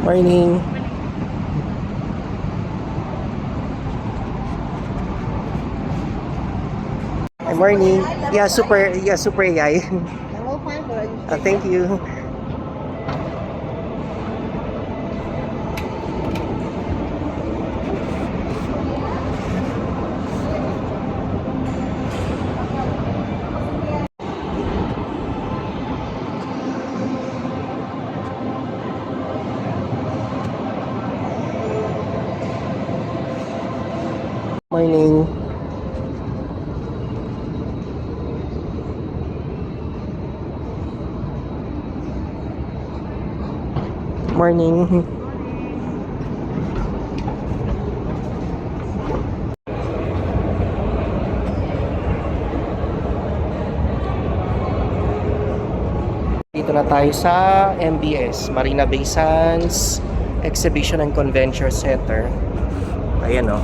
Morning. Good morning. Yeah, super AI. Thank you. Morning. Morning. Dito na tayo sa MBS, Marina Bay Sands Exhibition and Convention Center. Ayan o.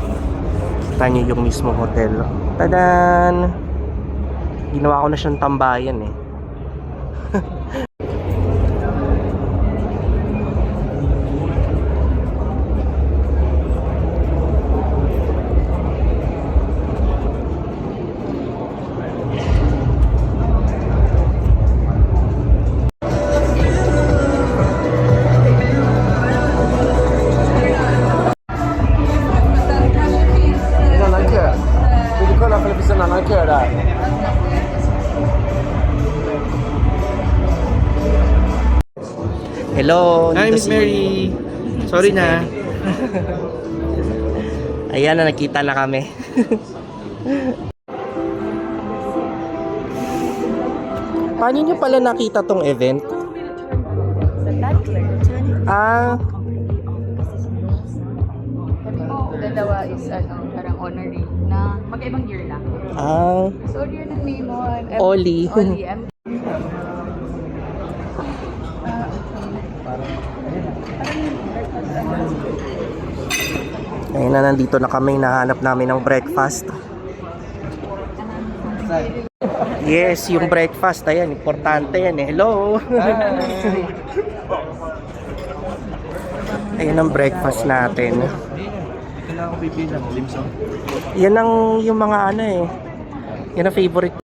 Kita nyo yung mismo hotel. Tadan! Ginawa ko na siyang tambayan eh. Hello, Hi, Miss Mary. Sorry na. Ayan na, nakita na kami. Paano nyo pala nakita tong event? Ah, Dalawa is parang honorary na magkaibang year lang. So year ng name mo, Oli. Oli. Ayun na, nandito na kami, nahanap namin ng breakfast. Yes, yung breakfast, ayan, importante yan eh. Hello! Ayan ang breakfast natin. Yan ang yung mga ano eh. Yan ang favorite.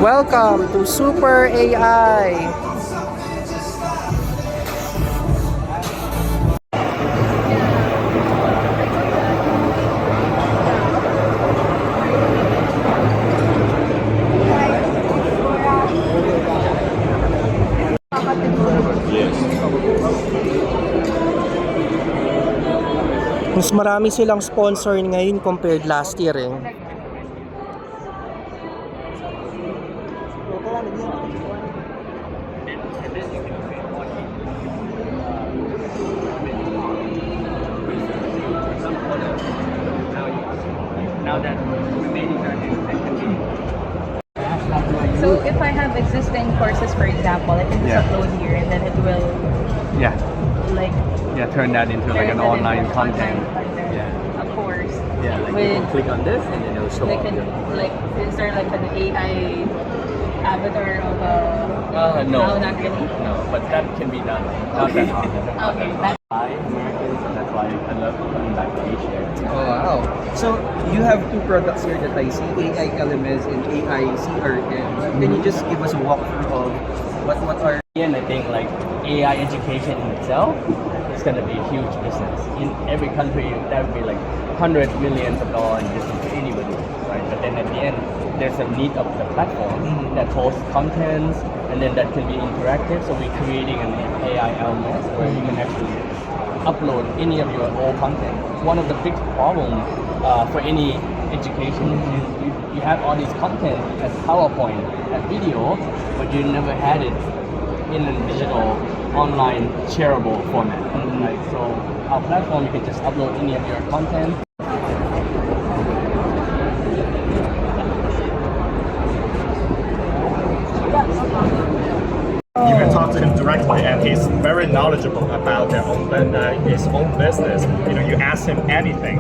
Welcome to SuperAI. Mas marami silang sponsor ngayon compared last year eh. Now that remaining are So if I have existing courses, for example, I can just upload here and then it will Yeah. like Turn that into like turn an that online into content. content. Yeah. A course. Yeah, like you With can click on this and then it'll show like up. like is there like an AI avatar of a No. no, not really. No, but that can be done. Not that often. Okay. That's Hi, Americans, and that's why I love coming back to Asia. Oh, wow. So you have two products here that I see, AI LMS and AI CRM. Can you just give us a walkthrough of what are... And I think like AI education in itself is going to be a huge business. In every country, that would be like hundreds, millions of dollars business to anybody, right? But then at the end, there's a need of the platform that hosts contents, and then that can be interactive. So we're creating an AI LMS where you can actually upload any of your old content. One of the big problems for any education is you have all these content as PowerPoint, as video, but you never had it in a digital, online, shareable format. Right? So our platform, you can just upload any of your content. You can talk to him directly, and he's very knowledgeable about his own business. You know, you ask him anything.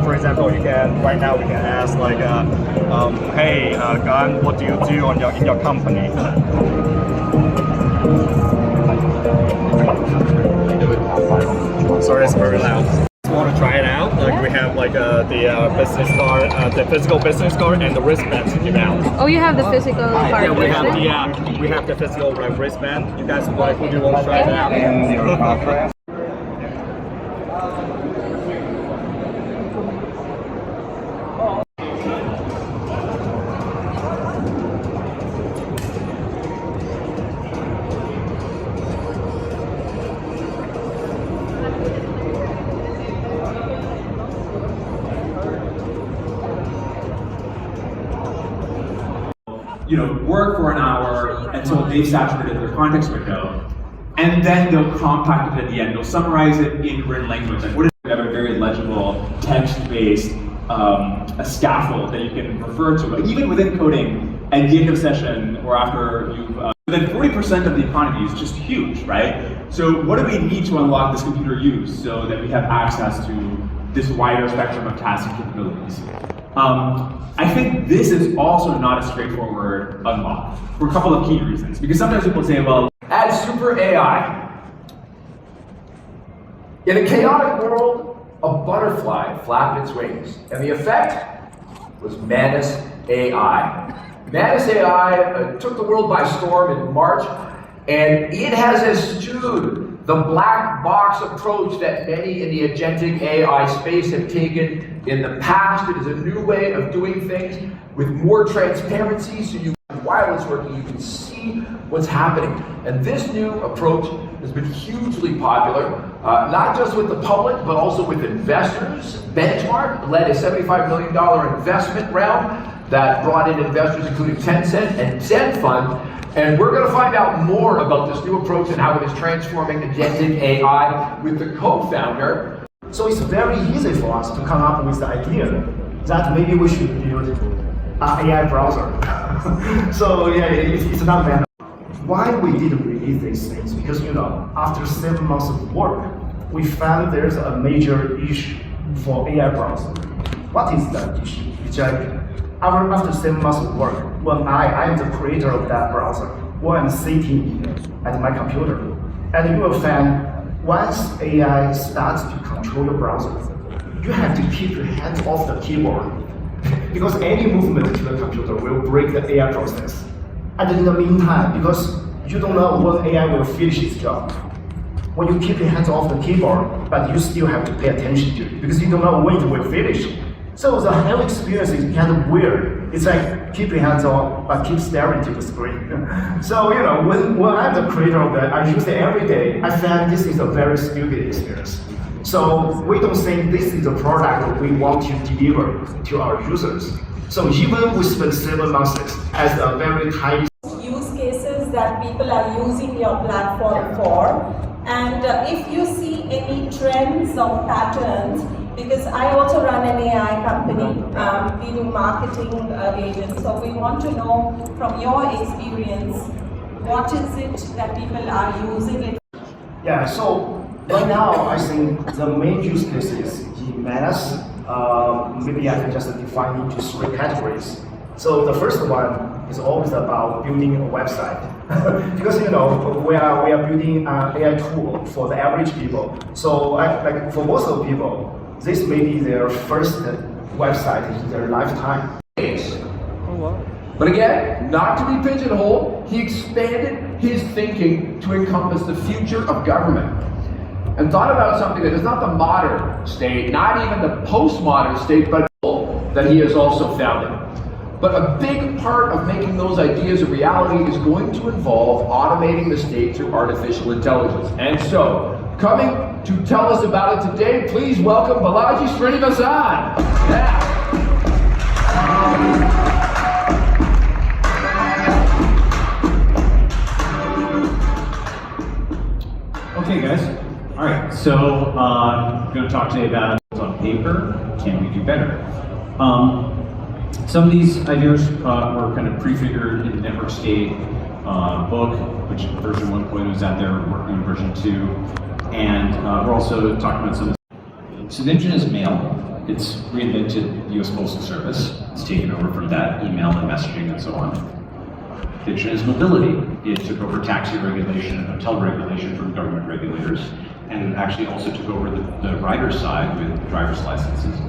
For example, you can right now we can ask like, "Hey, Gan, what do you do in your company?" Sorry, it's very loud. Want to try it out? Like we have like the business card, the physical business card, and the wristband to give out. Oh, you have the physical card. Yeah, we have the physical wristband. You guys, who do you want to try it out? You know, work for an hour until they've saturated their context window, and then they'll compact it at the end. They'll summarize it in written language. Like, what is have a very legible, text-based, a scaffold that you can refer to. But even within coding, at the end of session or after you've, then 40% of the economy is just huge, right? So what do we need to unlock this computer use so that we have access to this wider spectrum of tasks and capabilities? I think this is also not a straightforward unlock for a couple of key reasons. Because sometimes people say, well, add SuperAI. In a chaotic world, a butterfly flapped its wings, and the effect was Manus AI. Manus AI took the world by storm in March, and it has eschewed the black box approach that many in the agentic AI space have taken in the past. It is a new way of doing things with more transparency, so you while it's working, you can see what's happening. And this new approach has been hugely popular, not just with the public, but also with investors. Benchmark led a $75 million investment round that brought in investors including Tencent and Zen Fund. And we're going to find out more about this new approach and how it is transforming agentic AI with the co-founder. So it's very easy for us to come up with the idea that maybe we should build an AI browser. So yeah, it's not bad. Why we didn't release these things? Because after 7 months of work, we found there's a major issue for AI browser. What is that issue? It's like after 7 months of work, when I am the creator of that browser, when I'm sitting at my computer, and you will find once AI starts to control your browser, you have to keep your hands off the keyboard because any movement to the computer will break the AI process. And in the meantime, because you don't know when AI will finish its job, when you keep your hands off the keyboard, but you still have to pay attention to it because you don't know when it will finish. So the whole experience is kind of weird. It's like keep your hands on, but keep staring to the screen. So when I'm the creator of that, I use it every day. I find this is a very stupid experience. So we don't think this is the product we want to deliver to our users. So even we spend 7 months as a very tiny use cases that people are using your platform for, and if you see any trends or patterns because I also run an AI company. We do marketing agents, so we want to know from your experience, what is it that people are using it? Yeah, so right now I think the main use cases in Manus, maybe I can just define into 3 categories. So the first one is always about building a website, because we are building an AI tool for the average people. So like for most of the people, this may be their first website in their lifetime. But again, not to be pigeonholed, he expanded his thinking to encompass the future of government and thought about something that is not the modern state, not even the postmodern state, but that he has also founded. But a big part of making those ideas a reality is going to involve automating the state through artificial intelligence. And so, coming to tell us about it today, please welcome Balaji Srinivasan. Yeah. Okay, guys. All right. So I'm going to talk today about on paper. Can we do better? Some of these ideas were kind of prefigured in the network state book, which version 1.0 is out there. We're working on version 2, and we're also talking about some. So the engine is mail. It's reinvented the U.S. Postal Service. It's taken over from that email and messaging and so on. The engine is mobility. It took over taxi regulation and hotel regulation from government regulators, and it actually also took over the rider's side with driver's licenses.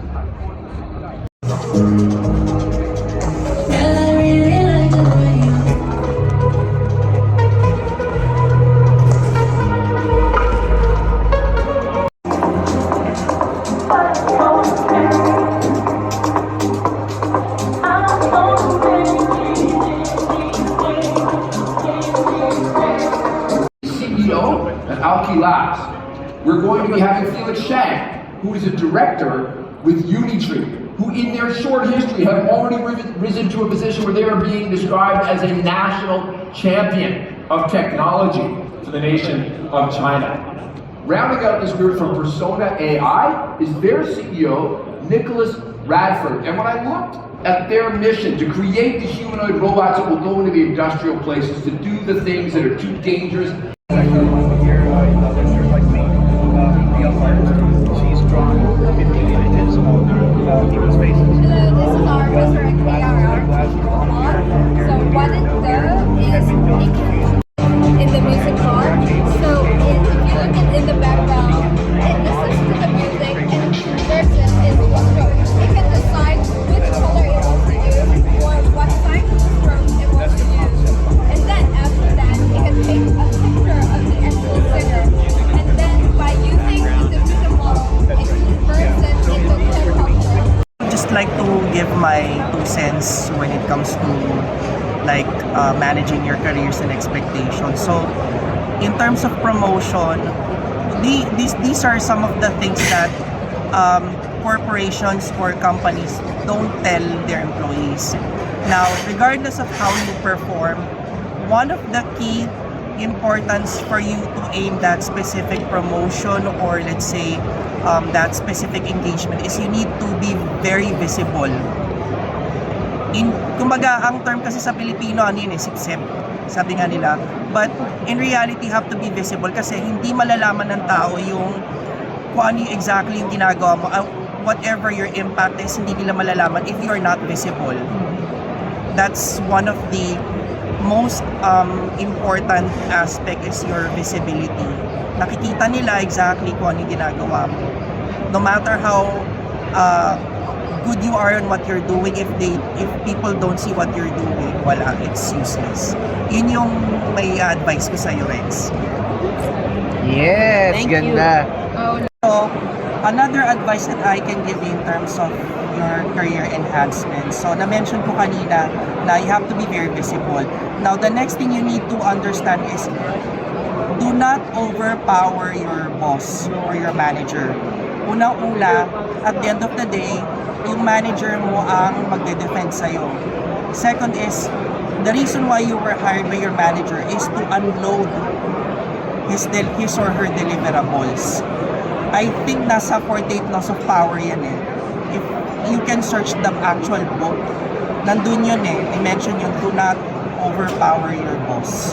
We're going to be having Felix Shang, who is a director with Unitree, who in their short history have already risen to a position where they are being described as a national champion of technology for the nation of China. Rounding out this group from Persona AI is their CEO, Nicholas Radford. And when I looked at their mission to create the humanoid robots that will go into the industrial places to do the things that are too dangerous. She's drawn 50 images of human faces. This is our resurrect AR robot. So what it does is it can in the music bar. So if you look at in the background, it listens to the music and it converts it into a stroke. It can decide which color it wants to use or what size of the stroke it wants to use. And then after that, it can take a picture of the actual singer. And then by using the music model, it converts it into text. Just like to give my 2 cents when it comes to like managing your careers and expectations. So in terms of promotion, these are some of the things that corporations or companies don't tell their employees. Now, regardless of how you perform, one of the key importance for you to aim that specific promotion or let's say that specific engagement is you need to be very visible. Kumbaga, ang term kasi sa Pilipino, ano yun, sip-sip, sabi nga nila. But in reality, you have to be visible kasi hindi malalaman ng tao yung kung ano exactly yung ginagawa mo. Whatever your impact is, hindi nila malalaman if you're not visible. That's one of the most important aspect is your visibility. Nakikita nila exactly kung ano yung ginagawa mo. No matter how good you are on what you're doing, if people don't see what you're doing, wala, it's useless. Yun yung may advice ko sa'yo, Rex. Yes, Thank ganda. You. So, another advice that I can give you in terms of your career enhancement. So, na-mention ko kanina na you have to be very visible. Now, the next thing you need to understand is do not overpower your boss or your manager. Unang-una, at the end of the day, yung manager mo ang magde-defend sa'yo. Second is, the reason why you were hired by your manager is to unload his or her deliverables. I think nasa 48 laws of power yan eh. If you can search the actual book, nandun yun eh. I-mention yun, do not overpower your boss.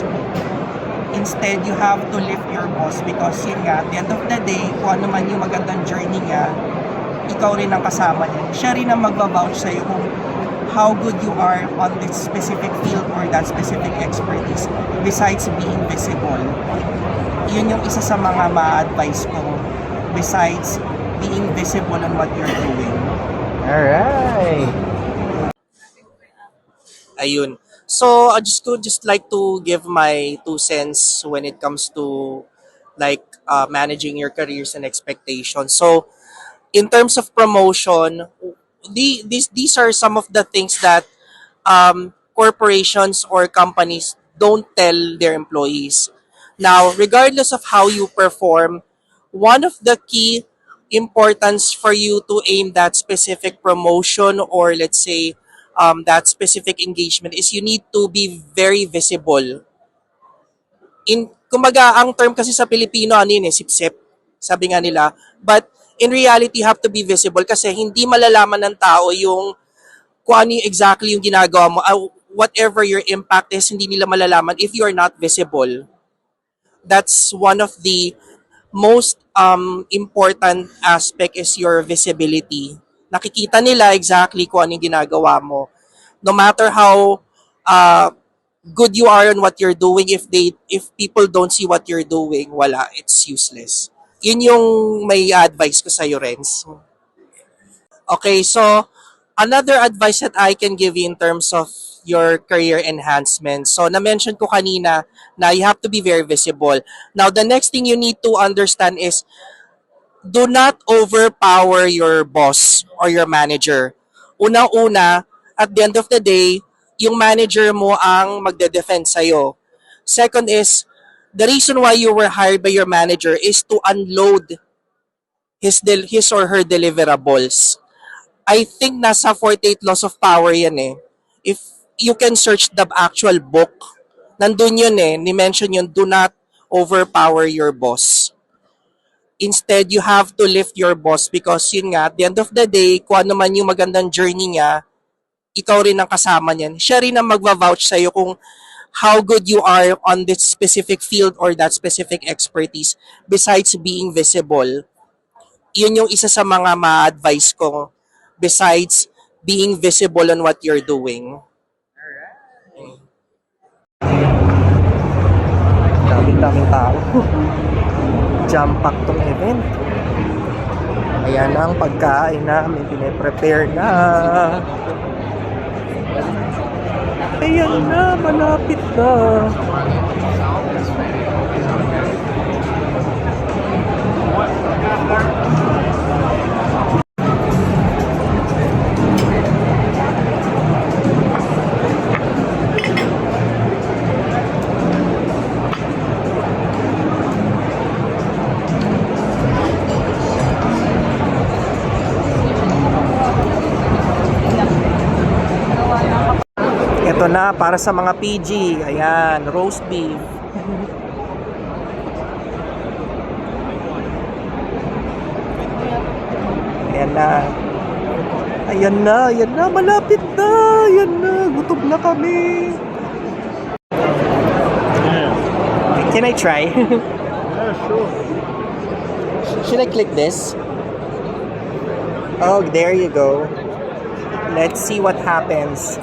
Instead, you have to lift your boss because yun nga, at the end of the day, kung ano man yung magandang journey niya, ikaw rin ang kasama niya. Siya rin ang magba-vouch sa'yo kung how good you are on this specific field or that specific expertise besides being visible. Yun yung isa sa mga ma-advise ko besides being visible on what you're doing. Alright. Ayun. So, I just like to give my 2 cents when it comes to like managing your careers and expectations. So, in terms of promotion, these are some of the things that corporations or companies don't tell their employees. Now, regardless of how you perform, one of the key importance for you to aim that specific promotion or let's say that specific engagement is you need to be very visible. Kumbaga, ang term kasi sa Pilipino, ano yun eh, sip-sip, sabi nga nila. But in reality, you have to be visible kasi hindi malalaman ng tao yung kung ano yung exactly yung ginagawa mo. Whatever your impact is, hindi nila malalaman if you are not visible. That's one of the most important aspect is your visibility. Nakikita nila exactly kung ano yung ginagawa mo. No matter how good you are on what you're doing, if people don't see what you're doing, wala, it's useless. Yun yung may advice ko sa'yo, Renz. Okay, so another advice that I can give you in terms of your career enhancement. So, na-mention ko kanina na you have to be very visible. Now, the next thing you need to understand is do not overpower your boss or your manager. Unang-una, at the end of the day, yung manager mo ang magde-defend sa'yo. Second is, the reason why you were hired by your manager is to unload his or her deliverables. I think nasa 48 laws of power yan eh. If you can search the actual book, nandun yun eh, ni-mention yun, do not overpower your boss. Instead, you have to lift your boss because yun nga, at the end of the day, kung ano man yung magandang journey niya, ikaw rin ang kasama niyan. Siya rin ang magva-vouch sa'yo kung how good you are on this specific field or that specific expertise besides being visible. Yun yung isa sa mga ma-advise ko besides being visible on what you're doing. Daming tao. Jam-pack tong event. Ayan ang pagkain namin, pine-prepare na. Ayan na, malapit na. Ito na, para sa mga PG. Ayan, roast beef. Ayan na. Ayan na, malapit na. Ayan na, gutom na kami. Can I try? Yeah, sure. Should I click this? Oh, there you go. Let's see what happens.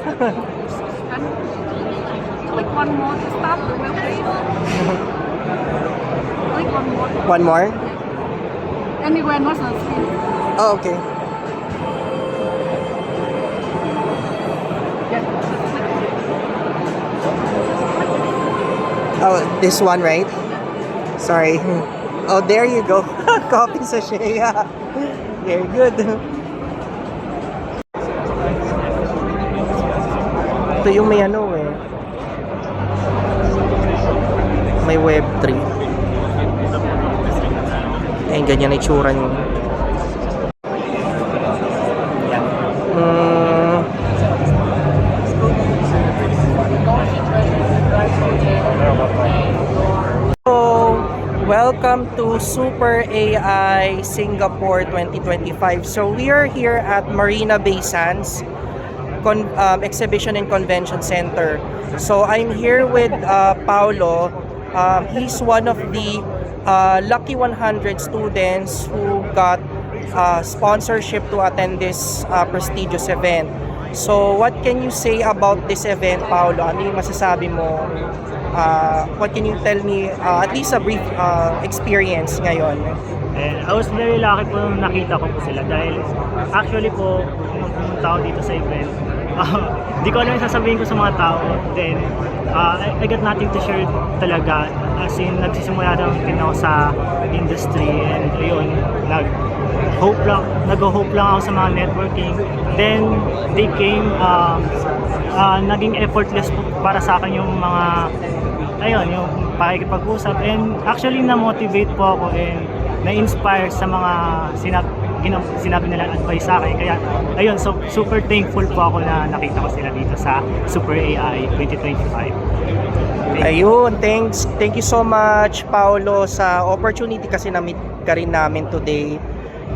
Click one more to stop the wheel, please. Click one more. One more? Anywhere not on the screen. Oh, okay. Oh, this one, right? Sorry. Oh, there you go. Coffee sachet. Yeah. Very good. Ito yung may ano eh. May Web3. Ayan, ganyan na itsura niyo. Ayan. So, welcome welcome to SuperAI Singapore 2025. So we are here at Marina Bay Sands Exhibition and Convention Center. So I'm here with Paulo. He's one of the lucky 100 students who got sponsorship to attend this prestigious event. So what can you say about this event, Paulo? Ano yung masasabi mo? What can you tell me, at least a brief experience ngayon? I was very lucky po nung nakita ko po sila dahil actually po nung pumunta ako dito sa event, di ko alam yung sasabihin ko sa mga tao. Then I got nothing to share talaga, as in nagsisimula din ako sa industry, and ayun, nag-hope lang ako sa mga networking. Then they came, naging effortless po para sa akin yung mga yung pakikipag-usap, and actually na-motivate po ako and na-inspire sa mga sinabi nilang advice sa akin. Kaya ayun, so super thankful po ako na nakita ko sila dito sa SuperAI 2025. Ayun, thank you so much, Paulo, sa opportunity kasi na-meet ka rin namin today.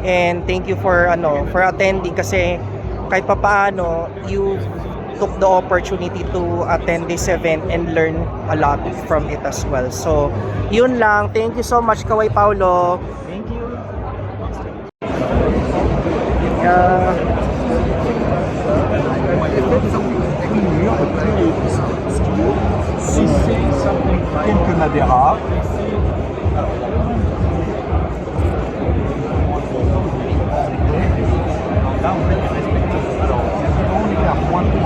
And thank you for attending, kasi kahit papaano you took the opportunity to attend this event and learn a lot from it as well. So, yun lang. Thank you so much, Kaway Paulo. Thank you. Si c'est quelques Madeira. Là, en fait, il respecte. Alors, on est à moins de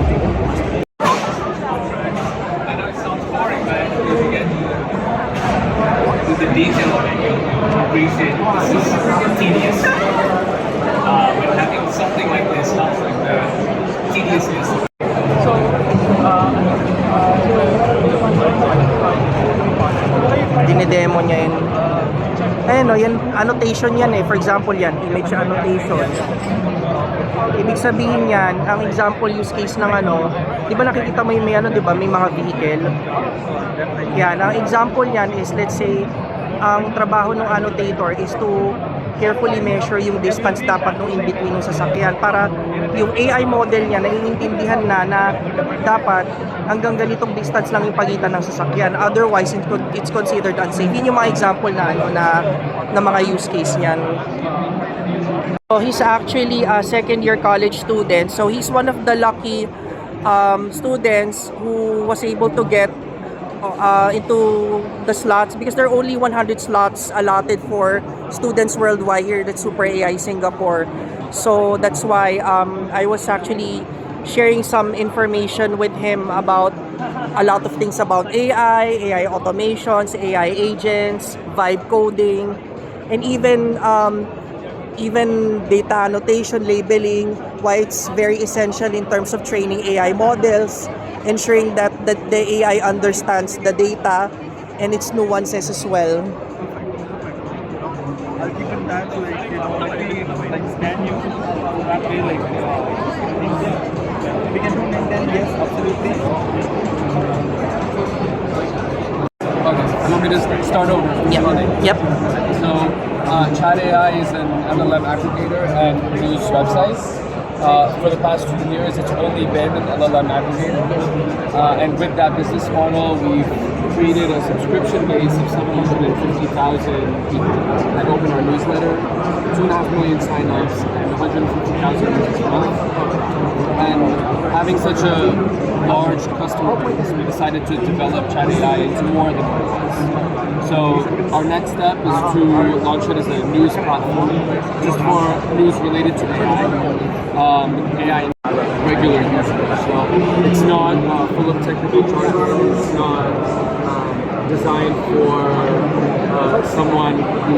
the detail of it, you appreciate this is tedious. When having something like this helps with the tediousness. So, dinedemo niya yun. Ayun, yan, annotation yan eh. For example yan, image annotation. Ibig sabihin yan, ang example use case ng di ba nakikita mo yung di ba, may mga vehicle. Yan, ang example yan is, let's say, ang trabaho ng annotator is to carefully measure yung distance dapat ng in-between ng sasakyan para yung AI model niya naiintindihan na dapat hanggang ganitong distance lang yung pagitan ng sasakyan. Otherwise, it's considered unsafe. Yun yung mga example na mga use case niyan. So he's actually a second-year college student. So he's one of the lucky students who was able to get into the slots, because there are only 100 slots allotted for students worldwide here at SuperAI Singapore. So that's why I was actually sharing some information with him about a lot of things about AI automations, AI agents, vibe coding, and even data annotation, labeling, why it's very essential in terms of training AI models, ensuring that the AI understands the data and its nuances as well. Given that, like scan you that way, we can do LinkedIn, yes, absolutely. Okay, you want me to start over? Yep. So, Chat AI is an LLM aggregator and news website. For the past 2 years, it's only been an LLM aggregator. And with that business model, we've created a subscription base of 750,000 people that open our newsletter, 2.5 million signups, and 150,000 users a month. And having such a large customer base, we decided to develop Chat AI into more than this. So our next step is to launch it as a news platform, just for news related to AI. AI regular users. So it's not full of technical jargon. It's not designed for someone who,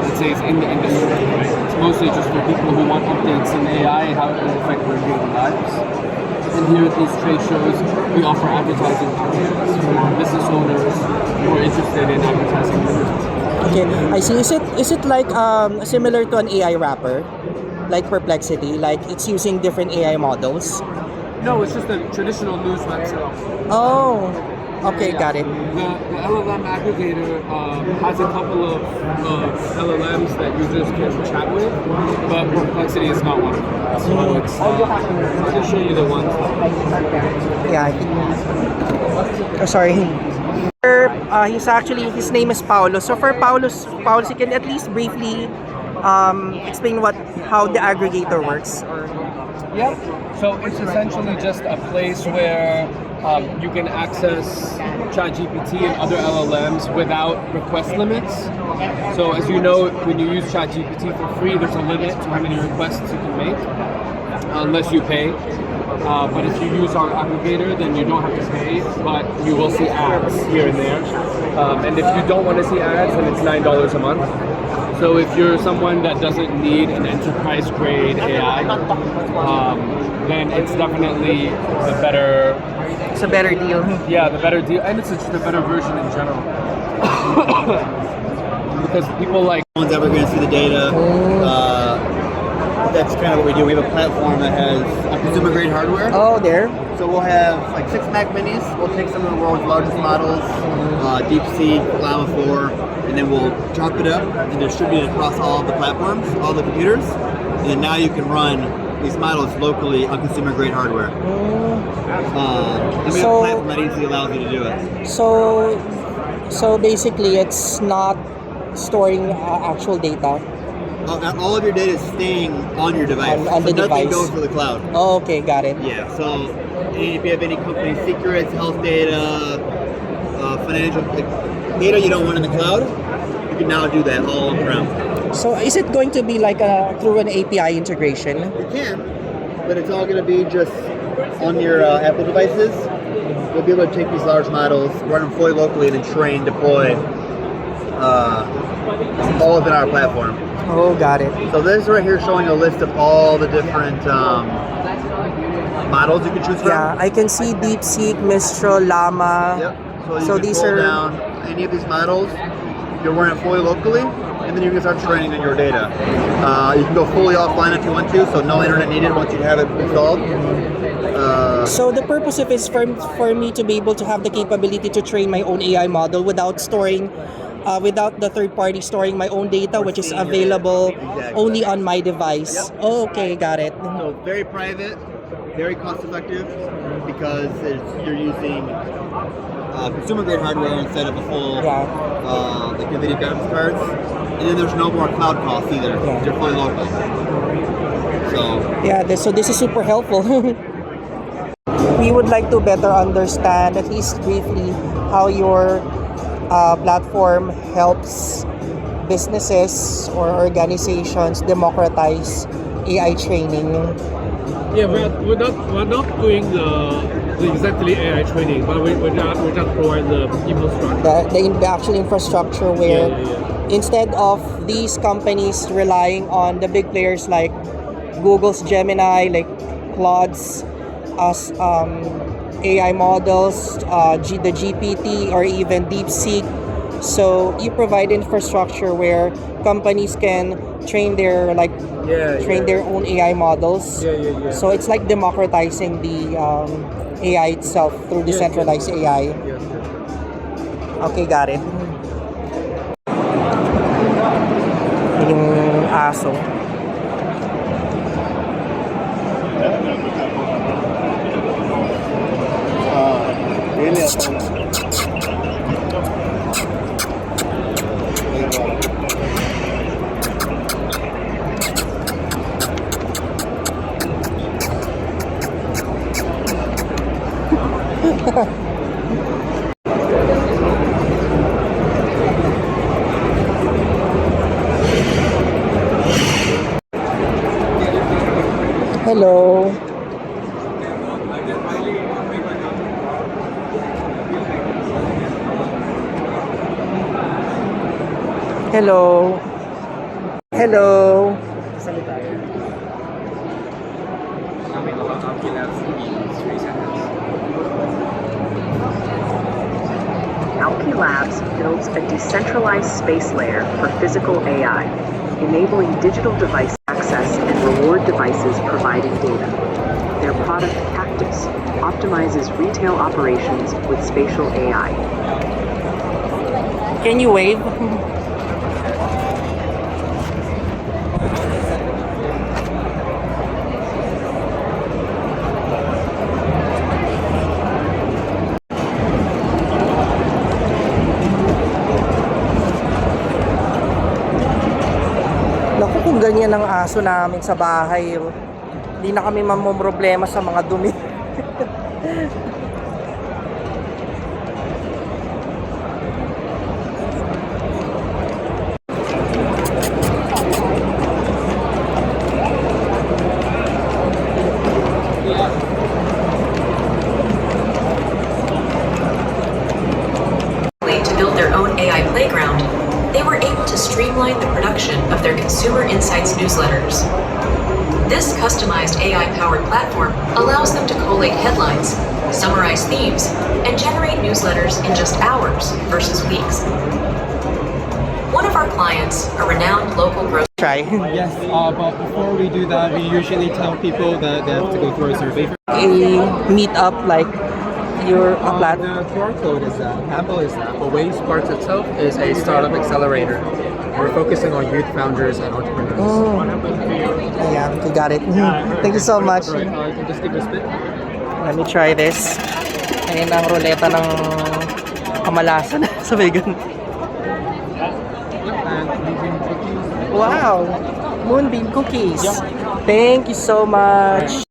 let's say, is in the industry. Right? It's mostly just for people who want updates in AI, how it will affect their daily lives. And here at these trade shows, we offer advertising packages for business owners who are interested in advertising. Okay, I see. Is it like similar to an AI wrapper, like Perplexity, like it's using different AI models? No, it's just a traditional news website. Oh, okay, got it. The LLM aggregator has a couple of LLMs that users can chat with, but Perplexity is not one of them. So it's, I can show you the ones. Yeah, I think. Oh, sorry. His name is Paulo. So for Paulo, you can at least briefly explain how the aggregator works. Yep. So it's essentially just a place where you can access ChatGPT and other LLMs without request limits. So as you know, when you use ChatGPT for free, there's a limit to how many requests you can make, unless you pay. But if you use our aggregator, then you don't have to pay, but you will see ads here and there. And if you don't want to see ads, then it's $9 a month. So if you're someone that doesn't need an enterprise-grade AI, then it's definitely the better. It's a better deal. Yeah, the better deal, and it's just a better version in general. Because people like. No one's ever going to see the data. That's kind of what we do. We have a platform that has a consumer-grade hardware. Oh, there. So we'll have like 6 Mac Minis. We'll take some of the world's largest models, DeepSeek, Llama 4, and then we'll chop it up and distribute it across all of the platforms, all the computers. And then now you can run these models locally on consumer-grade hardware. And we have a platform that easily allows you to do it. So basically, it's not storing actual data. All of your data is staying on your device. On the nothing device. goes to the cloud. Oh, okay, got it. Yeah, so if you have any company secrets, health data, financial data you don't want in the cloud, you can now do that all on-prem. So is it going to be like through an API integration? You can, but it's all going to be just on your Apple devices. You'll be able to take these large models, run them fully locally, and then train, deploy, all within our platform. Oh, got it. So this right here showing a list of all the different models you can choose from. Yeah, I can see DeepSeek, Mistral, Llama. Yep. So these are down any of these models. You'll run it fully locally, and then you can start training on your data. You can go fully offline if you want to, so no internet needed once you have it installed. So the purpose of it is for me to be able to have the capability to train my own AI model without storing. Without the third party storing my own data, which is available only on my device. Yep. Oh, okay, got it. So very private, very cost effective, because you're using consumer grade hardware instead of a full like NVIDIA graphics cards. And then there's no more cloud costs either. They're fully local. So yeah, so this is super helpful. We would like to better understand, at least briefly, how your platform helps businesses or organizations democratize AI training. Yeah, we're not doing the exactly AI training, but we just provide the infrastructure. The actual infrastructure where instead of these companies relying on the big players like Google's Gemini, like Claude's as AI models, the GPT, or even DeepSeek. So you provide infrastructure where companies can train their their own AI models. So it's like democratizing the AI itself through decentralized AI. Okay, got it. Yung aso. Hello. Hello. Hello. Alki Labs builds a decentralized space layer for physical AI, enabling digital device access and reward devices providing data. Their product Robotics optimizes retail operations with spatial AI. Can you wave? Naku, kung ganyan ang aso namin sa bahay, hindi na kami mamumroblema sa mga dumi. To build their own AI playground, they were able to streamline the production of their consumer insights newsletters. This customized AI-powered platform allows them to collate headlines, summarize themes, and generate newsletters in just hours versus weeks. One of our clients, a renowned local grocery Yes, but before we do that, we usually tell people that they have to go through a survey. A meet up like your The QR code is that, Apple is that. Away Sparks itself is a startup accelerator. We're focusing on youth founders and entrepreneurs. Yeah, you got it. Thank you so much. Right, you can just give it a spin. Let me try this. Ayun ang ruleta ng kamalasan sa vegan. Wow! Moonbeam cookies. Thank you so much.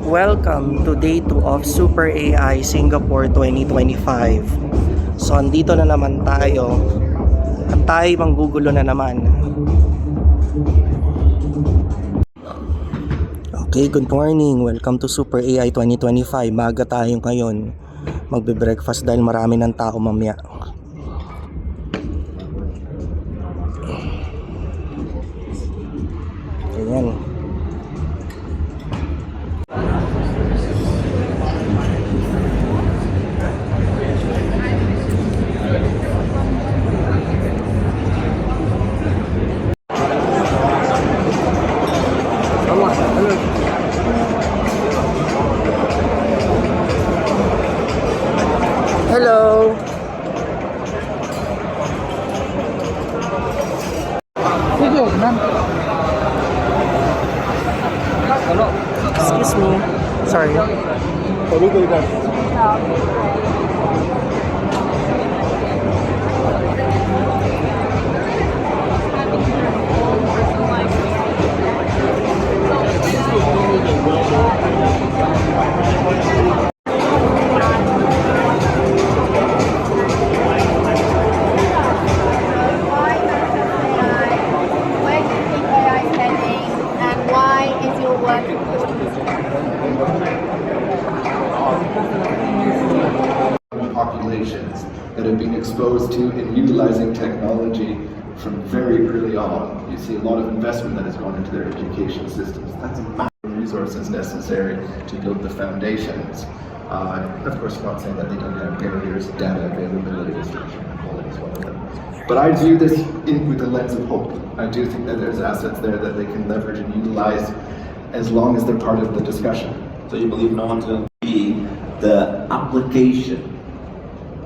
Welcome to day 2 of SuperAI Singapore 2025. So andito na naman tayo at tayo manggugulo na naman. Okay, good morning. Welcome to SuperAI 2025. Maaga tayo ngayon. Magbe-breakfast dahil marami ng tao mamaya. Ayan. Hello. Excuse me. Sorry. Populations that have been exposed to and utilizing technology from very early on. You see a lot of investment that has gone into their education systems. That's massive resources necessary to build the foundations. Of course, I'm not saying that they don't have barriers, data availability, restriction, and quality is one of them. But I view this with a lens of hope. I do think that there's assets there that they can leverage and utilize as long as they're part of the discussion. So you believe no one's going to be the application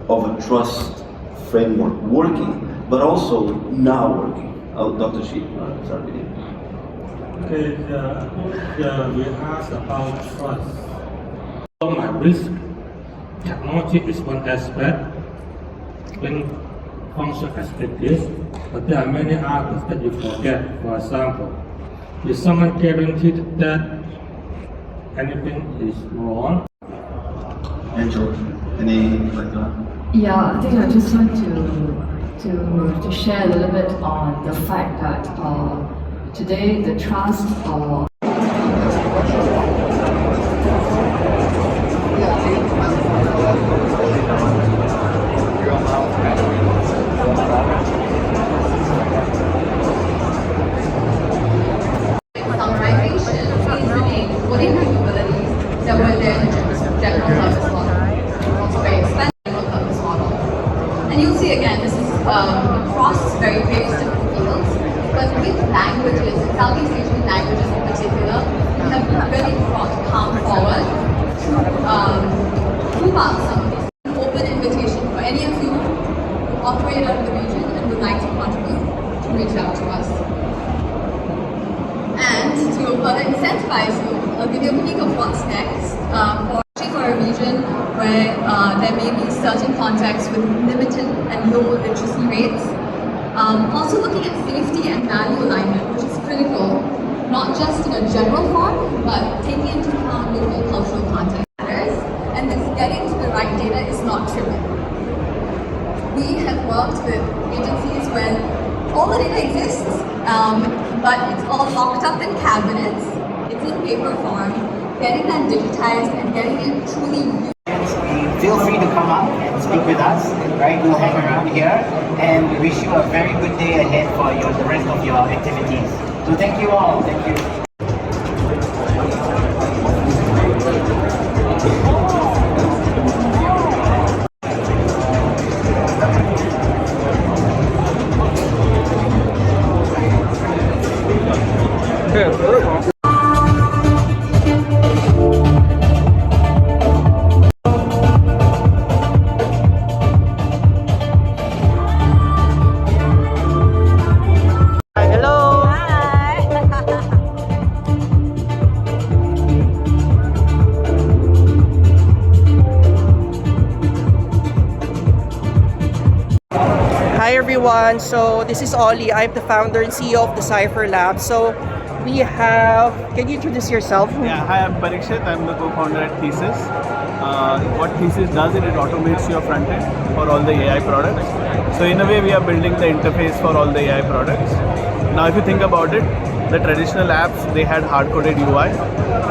of a trust framework working, but also now working. Dr. Shi, start with you. Okay, we asked about trust. So my risk, technology is one aspect, when function aspect is, but there are many others that you forget. For example, is someone guaranteed that anything is wrong. Angel, anything like that? Yeah, I think I'd just like to share a little bit on the fact that today the trust summarization, reasoning, coding capabilities that were there in the general purpose model. Also very expensive general purpose model. And you'll see again, this is across very various different fields, but with languages, Southeast Asian languages in particular, we have really come forward to move out some of these. An open invitation for any of you who operate out of the region and would like to contribute to reach out to us. And to further incentivize you, I'll give you a peek of what's next for a region where there may be certain contexts with limited and low literacy rates. Also looking at safety and value alignment, which is critical, not just in a general form, but taking into account local cultural context matters, and this getting to the right data is not trivial. We have worked with agencies where all the data exists, but it's all locked up in cabinets, it's in paper form, getting that digitized and getting it truly used. Feel free to come up and speak with us, right? We'll hang around here and wish you a very good day ahead for the rest of your activities. So thank you all. Thank you. Hi everyone, so this is Ollie. I'm the founder and CEO of the Cypher Lab. So we have, can you introduce yourself? Yeah, hi, I'm Parikshit. I'm the co-founder at Thesis. What Thesis does is it automates your front end for all the AI products. So in a way, we are building the interface for all the AI products. Now, if you think about it, the traditional apps, they had hard-coded UI,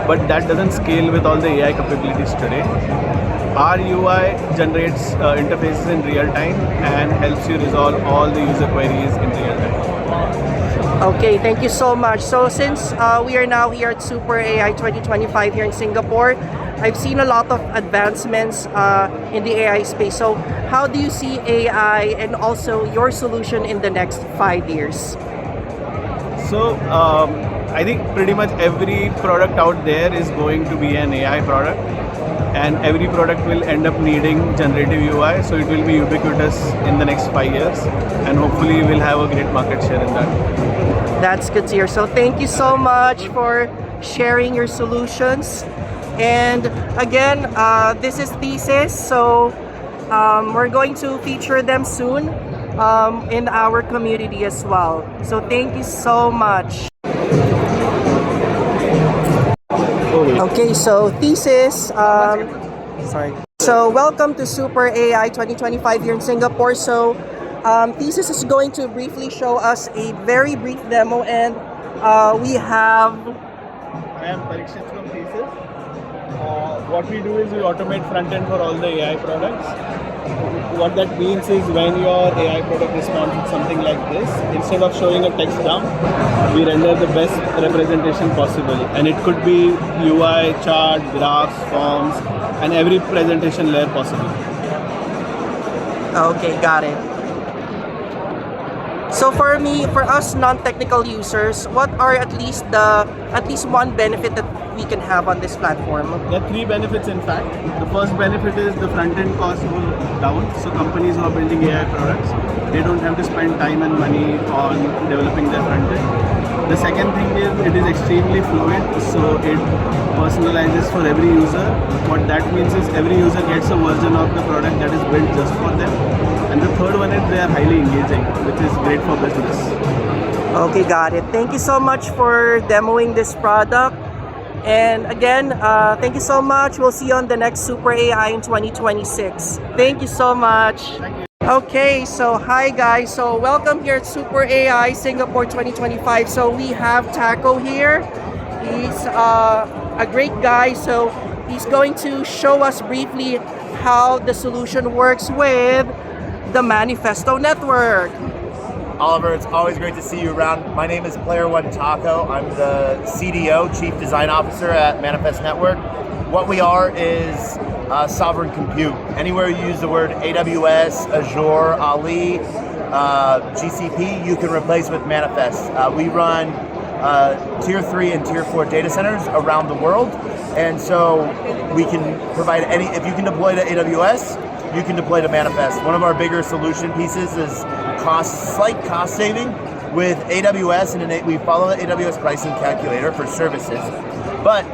but that doesn't scale with all the AI capabilities today. Our UI generates interfaces in real time and helps you resolve all the user queries in real time. Okay, thank you so much. So since we are now here at SuperAI 2025 here in Singapore, I've seen a lot of advancements in the AI space. So how do you see AI and also your solution in the next 5 years? So I think pretty much every product out there is going to be an AI product, and every product will end up needing generative UI, so it will be ubiquitous in the next 5 years, and hopefully we'll have a great market share in that. That's good to hear. So thank you so much for sharing your solutions. And again, this is Thesis, so we're going to feature them soon in our community as well. So thank you so much. Okay, so Thesis, sorry. So welcome to SuperAI 2025 here in Singapore. So Thesis is going to briefly show us a very brief demo, and we have... I am Parikshit from Thesis. What we do is we automate front end for all the AI products. What that means is when your AI product responds with something like this, instead of showing a text dump, we render the best representation possible. And it could be UI, chart, graphs, forms, and every presentation layer possible. Okay, got it. So for us non-technical users, what are at least one benefit that we can have on this platform? There are 3 benefits in fact. The first benefit is the front-end costs go down. So companies who are building AI products, they don't have to spend time and money on developing their front-end. The second thing is it is extremely fluid, so it personalizes for every user. What that means is every user gets a version of the product that is built just for them. And the third one is they are highly engaging, which is great for business. Okay, got it. Thank you so much for demoing this product. And again, thank you so much. We'll see you on the next Super AI in 2026. Thank you so much. Okay, so hi guys. So welcome here at Super AI Singapore 2025. So we have Taco here. He's a great guy. So he's going to show us briefly how the solution works with the Manifesto Network. Oliver, it's always great to see you around. My name is Player One Taco. I'm the CDO, Chief Design Officer at Manifest Network. What we are is sovereign compute. Anywhere you use the word AWS, Azure, Ali, GCP, you can replace with Manifest. We run tier 3 and tier 4 data centers around the world. And so we can provide if you can deploy to AWS, you can deploy to Manifest. One of our bigger solution pieces is slight cost saving with AWS, and we follow the AWS pricing calculator for services. But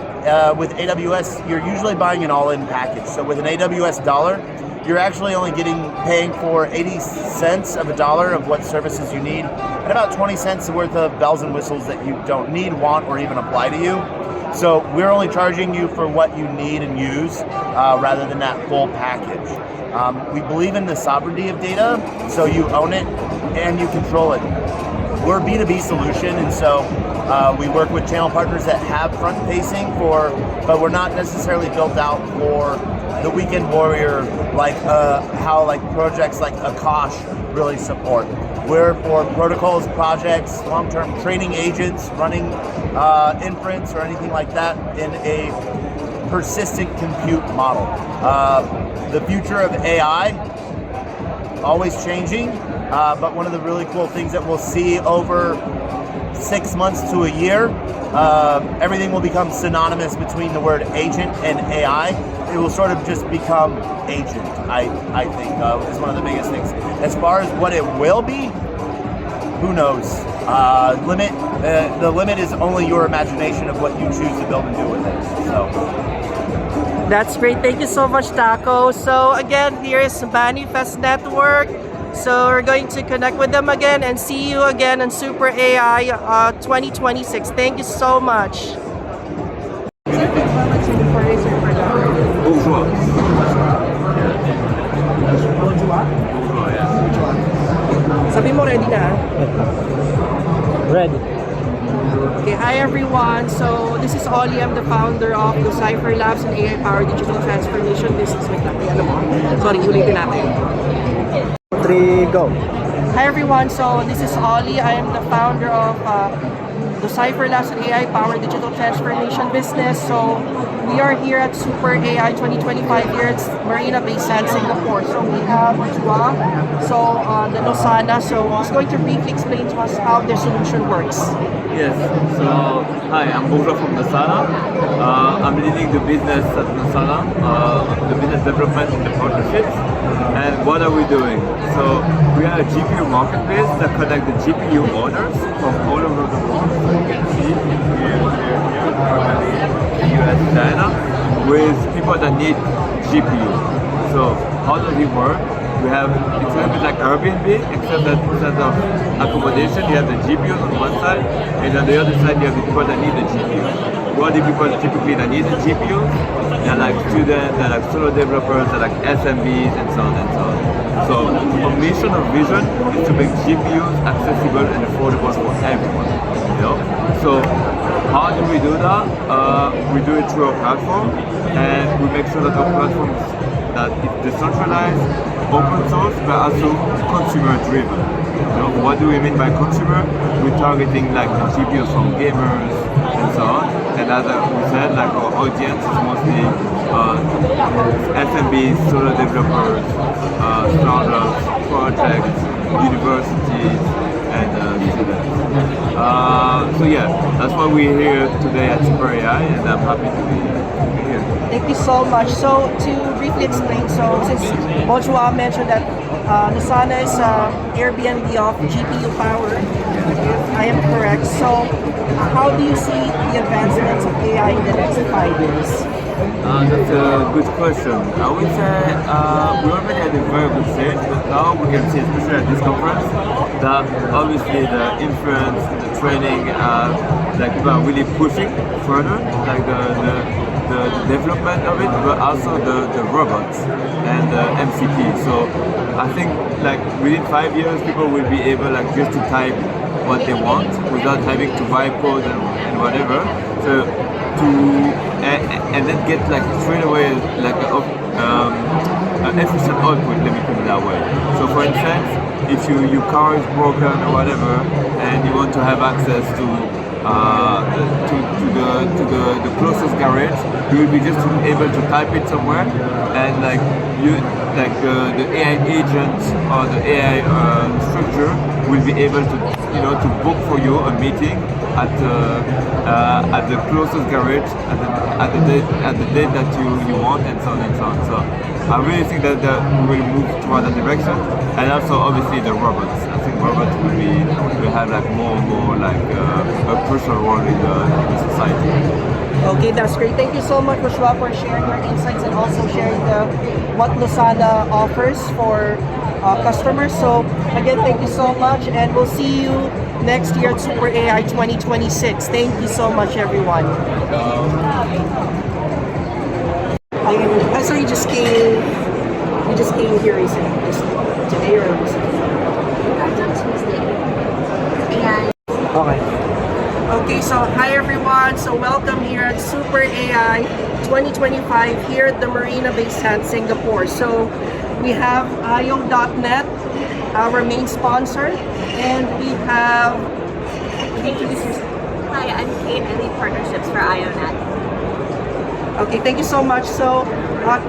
with AWS, you're usually buying an all-in package. So with an AWS dollar, you're actually only paying for 80 cents of a dollar of what services you need, and about 20 cents worth of bells and whistles that you don't need, want, or even apply to you. So we're only charging you for what you need and use rather than that full package. We believe in the sovereignty of data, so you own it and you control it. We're a B2B solution, and so we work with channel partners that have front-facing but we're not necessarily built out for the weekend warrior like how projects like Akash really support. We're for protocols, projects, long-term training agents, running inference or anything like that in a persistent compute model. The future of AI, always changing, but one of the really cool things that we'll see over 6 months to a year, everything will become synonymous between the word agent and AI. It will sort of just become agent, I think, is one of the biggest things. As far as what it will be, who knows? The limit is only your imagination of what you choose to build and do with it. So. That's great. Thank you so much, Taco. So again, here is Manifest Network. So we're going to connect with them again and see you again on Super AI 2026. Thank you so much. Sabi mo ready na? Ready. Okay, hi everyone. So this is Ollie. I'm the founder of the Cypher Labs and AI Powered Digital Transformation Business. Wait lang, ano mo? Sorry, ulitin natin. 3, go. Hi everyone. So this is Ollie. I am the founder of the Cypher Labs and AI Powered Digital Transformation Business. So we are here at Super AI 2025 here at Marina Bay Sands, Singapore. So we have Joa, the Nosana. So he's going to briefly explain to us how the solution works. Yes, so hi, I'm Bora from Nosana. I'm leading the business at Nosana, the business development and the partnerships. And what are we doing? So we are a GPU marketplace that connects the GPU owners from all over the world. So you can see here, US, China, with people that need GPU. So how does it work? We have, it's a little bit like Airbnb, except that instead of accommodation, you have the GPUs on one side, and on the other side, you have the people that need the GPUs. What are the people typically that need the GPUs? They're like students, they're like solo developers, they're like SMBs, and so on and so on. So our mission or vision is to make GPUs accessible and affordable for everyone. You know? So how do we do that? We do it through a platform, and we make sure that our platform that it's decentralized, open source, but also consumer driven. You know, what do we mean by consumer? We're targeting like the GPUs from gamers and so on. And as we said, like our audience is mostly SMBs, solo developers, startups, projects, universities, and students. So yeah, that's why we're here today at SuperAI, and I'm happy to be here. Thank you so much. So to briefly explain, so since Bojua mentioned that Nosana is Airbnb of GPU power, if I am correct. So how do you see the advancements of AI in the next 5 years? That's a good question. I would say we already had a very good stage, but now we can see, especially at this conference, that obviously the influence, the training, like people are really pushing further, like the development of it, but also the robots and the MCP. So I think like within 5 years, people will be able like just to type what they want without having to write code and whatever. So and then get like straight away like an efficient output, let me put it that way. So for instance, if your car is broken or whatever and you want to have access to the closest garage, you will be just able to type it somewhere, and like the AI agent or the AI structure will be able to to book for you a meeting at the closest garage at the date that you want, and so on and so on. So I really think that we will move toward that direction, and also obviously the robots. I think robots will have like more and more like a crucial role in the society. Okay, that's great. Thank you so much, Joshua, for sharing your insights and also sharing what Lusana offers for customers. So again, thank you so much, and we'll see you next year at SuperAI 2026. Thank you so much, everyone. So you just came here recently, today or recently? On Tuesday. And Okay. Okay, so hi everyone. So welcome here at SuperAI 2025 here at the Marina Bay Sands, Singapore. So we have IO.net, our main sponsor, and we have... Hi, I'm Kate. I lead partnerships for IONet. Okay, thank you so much. So,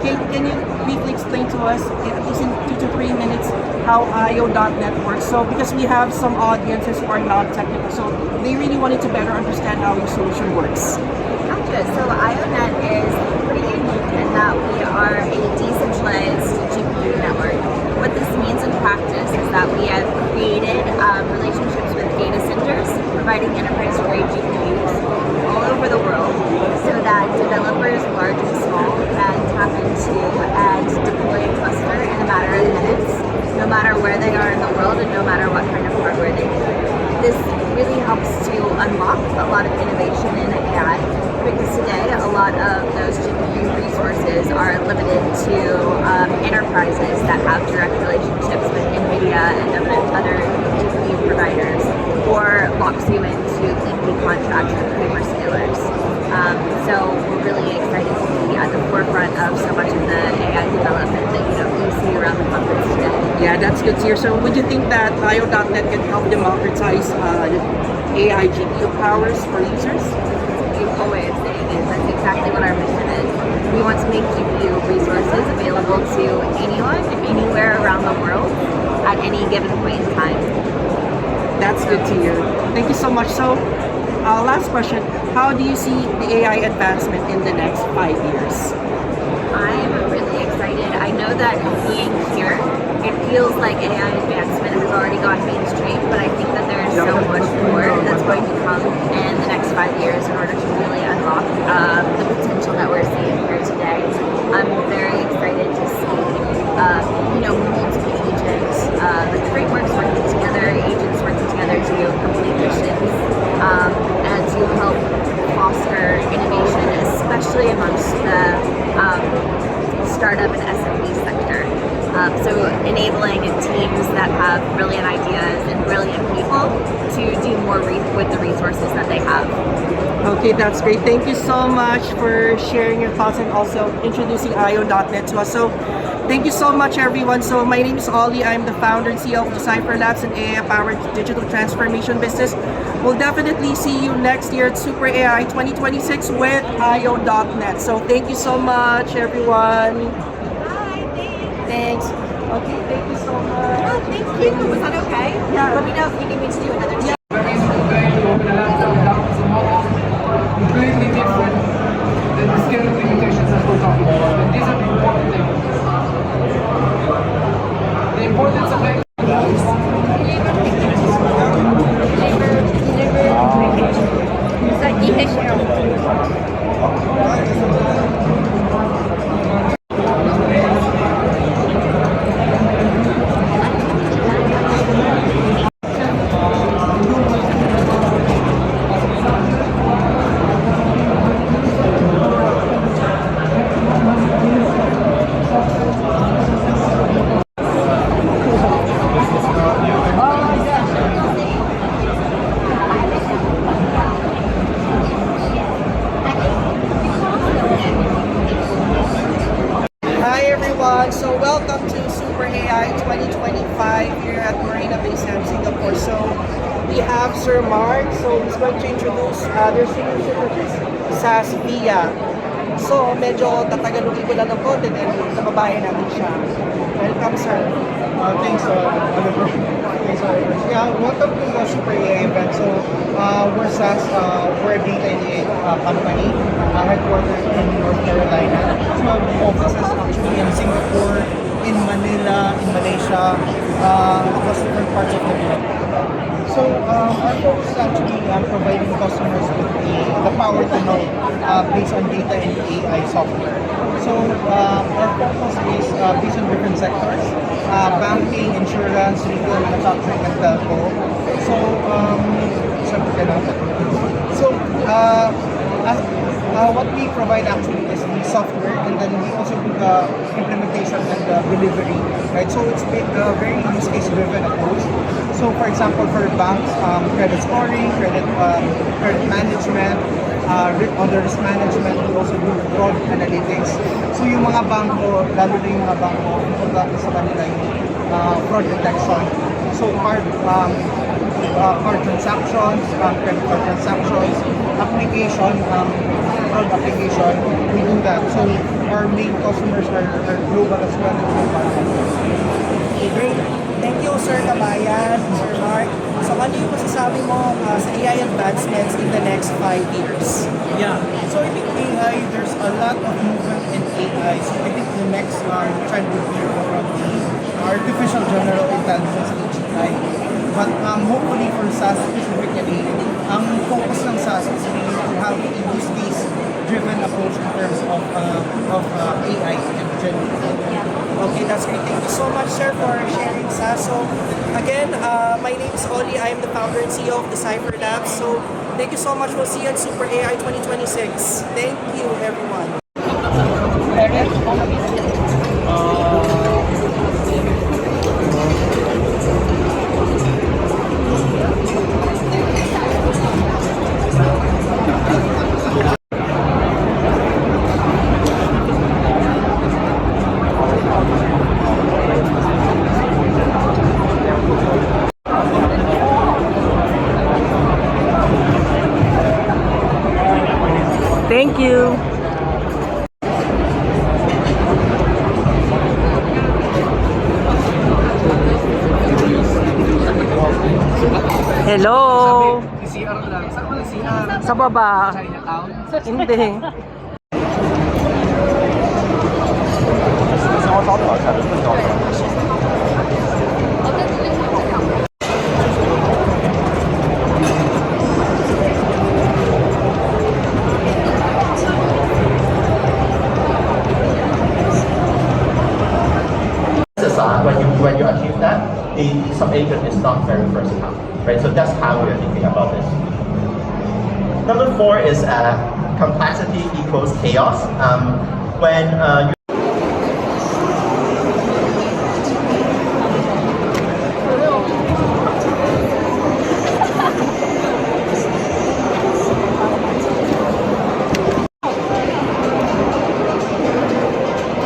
Kate, can you briefly explain to us, at least in 2 to 3 minutes, how IO.net works? So, because we have some audiences who are non-technical, so they really wanted to better understand how your solution works. Gotcha. So, IONet is pretty unique in that we are a decentralized GPU network. What this means in practice is that we have created relationships with data centers, providing enterprise-grade GPUs all over the world, so that developers, large and small, can tap into and deploy a cluster in a matter of minutes, no matter where they are in the world and no matter what kind of hardware they need. This really helps to unlock a lot of innovation in AI, because today a lot of those GPU resources are limited to enterprises that have direct relationships with NVIDIA and other GPU providers, or locks you into lengthy contracts with hyperscalers. So we're really excited to be at the forefront of so much of the AI development that you see around the conference today. Yeah, that's good to hear. So would you think that IO.net can help democratize AI GPU powers for users? Beautiful way of saying it. That's exactly what our mission is. We want to make GPU resources available to anyone, anywhere around the world, at any given point in time. That's good to hear. Thank you so much. So, last question. How do you see the AI advancement in the next 5 years? I'm really excited. I know that being here, it feels like AI advancement has already gone mainstream, but I think that there is so much more that's going to come in the next 5 years in order to really unlock the potential that we're seeing here today. I'm very excited to see, multiple agents, like frameworks working together, agents working together to complete missions, and to help foster innovation, especially amongst the startup and SMB sector. So enabling teams that have brilliant ideas and brilliant people to do more with the resources that they have. Okay, that's great. Thank you so much for sharing your thoughts and also introducing IO.net to us. So thank you so much, everyone. So my name is Ollie. I'm the founder and CEO of Decipher Labs, an AI-powered digital transformation business. We'll definitely see you next year at SuperAI 2026 with IO.net. So thank you so much, everyone. Thanks. Okay, thank you so much. Oh, thank you. Was that okay? Yeah. Let me know if you need me to do another. Yeah. Completely different than the scale limitations that we're talking about. And these are the important things. The importance of AI. Is that Hi everyone, so welcome to SuperAI 2025 here at Marina Bay Sands, Singapore. So we have Sir Mark, so he's going to introduce their solution which is SaaS Via. So medyo tatagalugin ko lang ng konti dahil kababayan natin siya. Welcome sir. Thanks, Oliver. Thanks, Oliver. Yeah, welcome to the SuperAI event. So, we're SaaS, we're a data and AI company, headquartered in North Carolina. So, our offices actually in Singapore, in Manila, in Malaysia, across different parts of the world. So, our focus is actually providing customers with the power to know based on data and AI software. So, our focus is based on different sectors. Banking, insurance, retail, manufacturing, and telco. So, what we provide actually is the software, and then we also do the implementation and the delivery, right? So it's a very use case driven approach. So, for example, for banks, credit scoring, credit management, under risk management, we also do fraud analytics. So yung mga bangko, lalo na yung mga bangko, importante sa kanila yung fraud detection. So card transactions, credit card transactions, application, fraud application, we do that. So our main customers are global as well as local. Okay, great. Thank you, Sir Kabayan, Sir Mark. So, ano yung masasabi mo sa AI advancements in the next 5 years? Yeah, so I think AI, there's a lot of movement in AI. So I think the next trend would be probably artificial general intelligence, AGI. But hopefully for SaaS specifically, ang focus ng SaaS is really to have a use case driven approach in terms of AI and generative. Okay, that's great. Thank you so much, sir, for sharing SaaS. So, again, my name is Oli. I am the founder and CEO of the Cypher Labs. So, thank you so much. We'll see you at Super AI 2026. Thank you, everyone. Thank you. Hello. CR lang. Saan mo CR? Sa baba. Chinatown? Hindi. When you achieve that, the sub-agent is not very versatile, right? So that's how we are thinking about this. Number 4 is complexity equals chaos. When you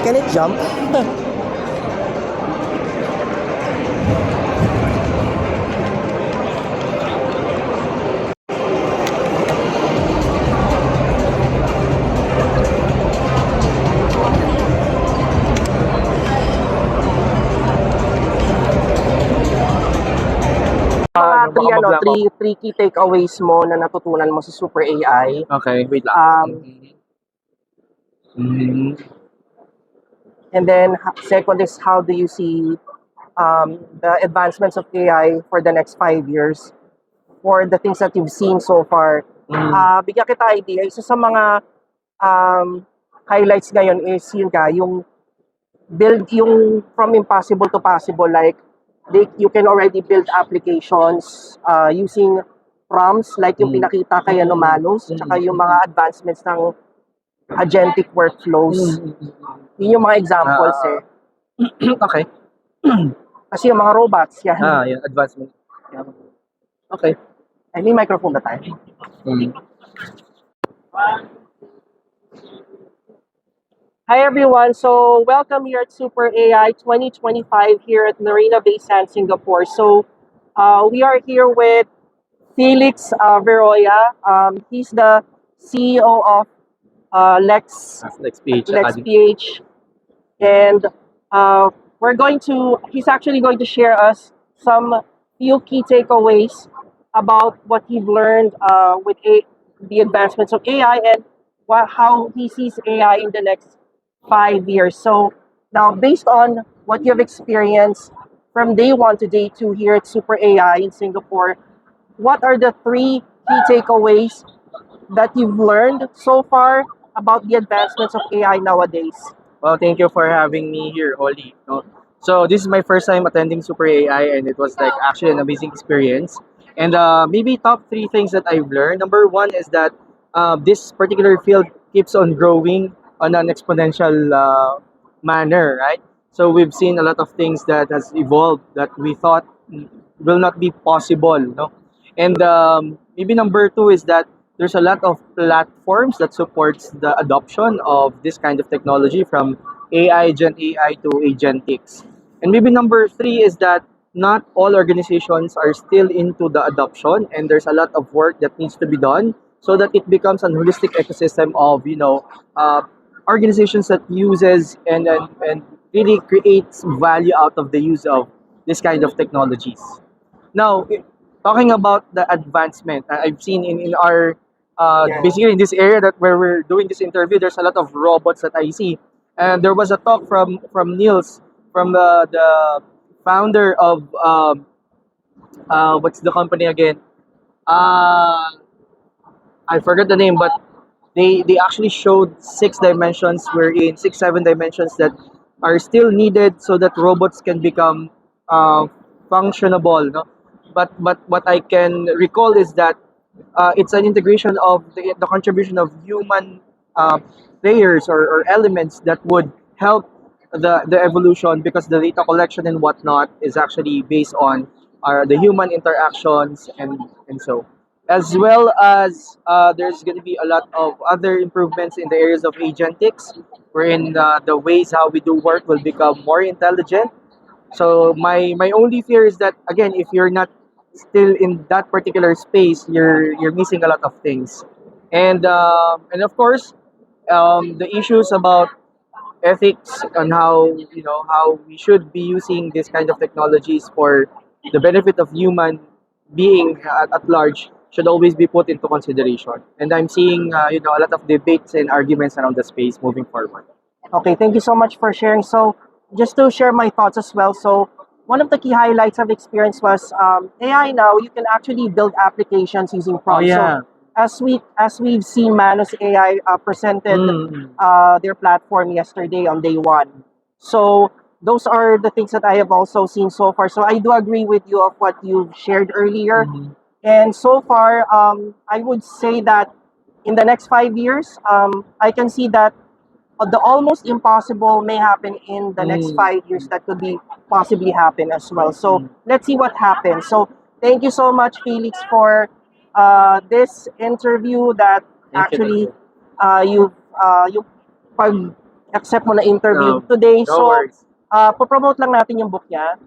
Can it jump? Three key takeaways mo na natutunan mo sa Super AI. Okay, wait lang. And then second is how do you see the advancements of AI for the next 5 years for the things that you've seen so far? Bigyan kita idea, isa sa mga highlights ngayon is yung build yung from impossible to possible, like you can already build applications using prompts like yung pinakita kay Anomalous, tsaka yung mga advancements ng agentic workflows. Yun yung mga examples Okay. Kasi yung mga robots, yan. Yung advancement. Okay. Ay, may microphone ba tayo? Hi everyone. So welcome here at Super AI 2025 here at Marina Bay Sands, Singapore. So we are here with Felix Veroya. He's the CEO of Lex PH, and we're going to. He's actually going to share us some few key takeaways about what he's learned with the advancements of AI and how he sees AI in the next 5 years. So now, based on what you've experienced from day one to day two here at Super AI in Singapore, what are the three key takeaways that you've learned so far about the advancements of AI nowadays? Well, thank you for having me here, Holly. No? So this is my first time attending Super AI, and it was like actually an amazing experience. And maybe top three things that I've learned. Number one is that this particular field keeps on growing on an exponential manner, right? So we've seen a lot of things that has evolved that we thought will not be possible, no? And maybe number two is that there's a lot of platforms that supports the adoption of this kind of technology from AI, Gen AI to agentics. And maybe number three is that not all organizations are still into the adoption, and there's a lot of work that needs to be done so that it becomes a holistic ecosystem of organizations that uses and really creates value out of the use of this kind of technologies. Now, talking about the advancement, I've seen in our basically in this area that where we're doing this interview, there's a lot of robots that I see, and there was a talk from Niels, from the founder of what's the company again? I forgot the name, but they actually showed 6 dimensions, wherein 6 7 dimensions that are still needed so that robots can become functionable, no? But what I can recall is that it's an integration of the contribution of human uh, players or elements that would help the evolution, because the data collection and whatnot is actually based on the human interactions and so, as well as there's going to be a lot of other improvements in the areas of agentics, wherein the ways how we do work will become more intelligent. So my only fear is that, again, if you're not still in that particular space, you're missing a lot of things, and of course, the issues about ethics on how we should be using this kind of technologies for the benefit of human being at large should always be put into consideration. And I'm seeing a lot of debates and arguments around the space moving forward. Okay, thank you so much for sharing. So, just to share my thoughts as well. So, one of the key highlights I've experienced was AI. Now you can actually build applications using prompts. yeah. So, as we've seen, Manus AI presented their platform yesterday on day one. So those are the things that I have also seen so far. So I do agree with you of what you shared earlier. And so far, I would say that in the next 5 years, I can see that the almost impossible may happen in the next 5 years. That could be possibly happen as well. So let's see what happens. So thank you so much, Felix, for this interview that actually you pag-accept mo na interview today. No So worries. po-promote lang natin yung book niya.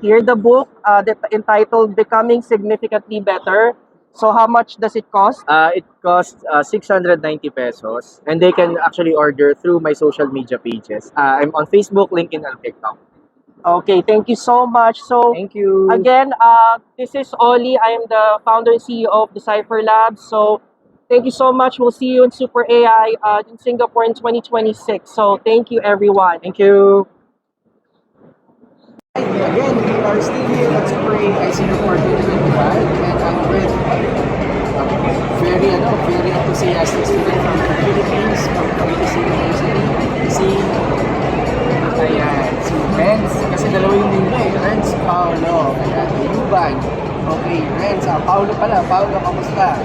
Here the book that entitled Becoming Significantly Better. So how much does it cost? It costs 690 pesos, and they can actually order through my social media pages. I'm on Facebook, LinkedIn, and TikTok. Okay, thank you so much. So Thank you. again, this is Oli. I am the founder and CEO of Decipher Labs. So thank you so much. We'll see you in Super AI in Singapore in 2026. So thank you, everyone. Thank you. Again, we are still here at Super AI Singapore 2025, and I'm with very enthusiastic student from the Philippines, from Cavite University. Si Renz, kasi dalawa yung name niya, Renz Paolo, kaya Yuban. Okay, Renz, Paolo pala. Paolo, kamusta?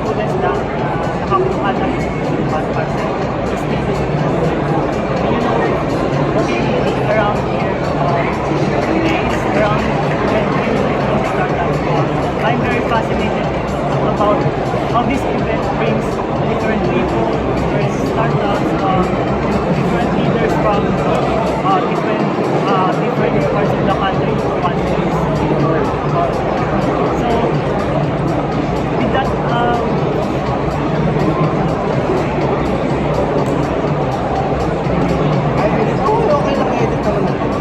Students na nakakuha na yung passport. Around here, days, around when startup, I'm very fascinated about how brings different people, different startups, different leaders from different parts of the country to one place. So with that, Okay lang, edit naman natin.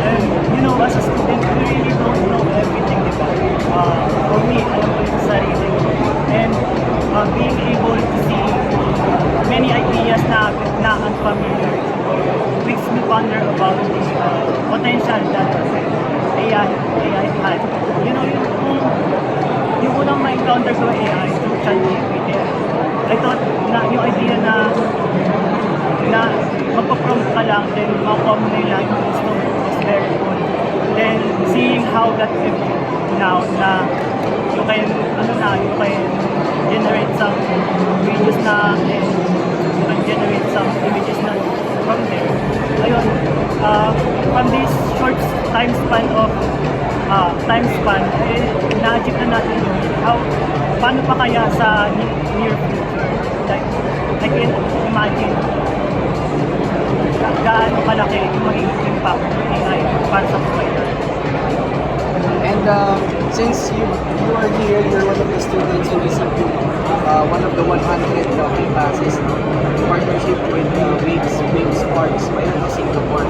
and you know, as a student, we really don't know everything, di ba? For me, alam ko yung sarili ko. And being able to see many ideas na unfamiliar makes me ponder about the potential that AI had. You know, yung unang ma-encounter ko AI through ChatGPT, I thought na yung idea na magpa-prompt ka lang, then makuha mo na yung lahat ng gusto mo is very cool. Then seeing how that evolved now na you can generate some videos na, and you can generate some images na from there. Ayun, from this short time span, na-achieve na natin yung paano pa kaya sa near future. Like, I can imagine gaano kalaki yung magiging impact ng AI para sa buhay natin. And since you are here, you're one of the students who received one of the 100 free passes in partnership with Wings Parks by Singapore.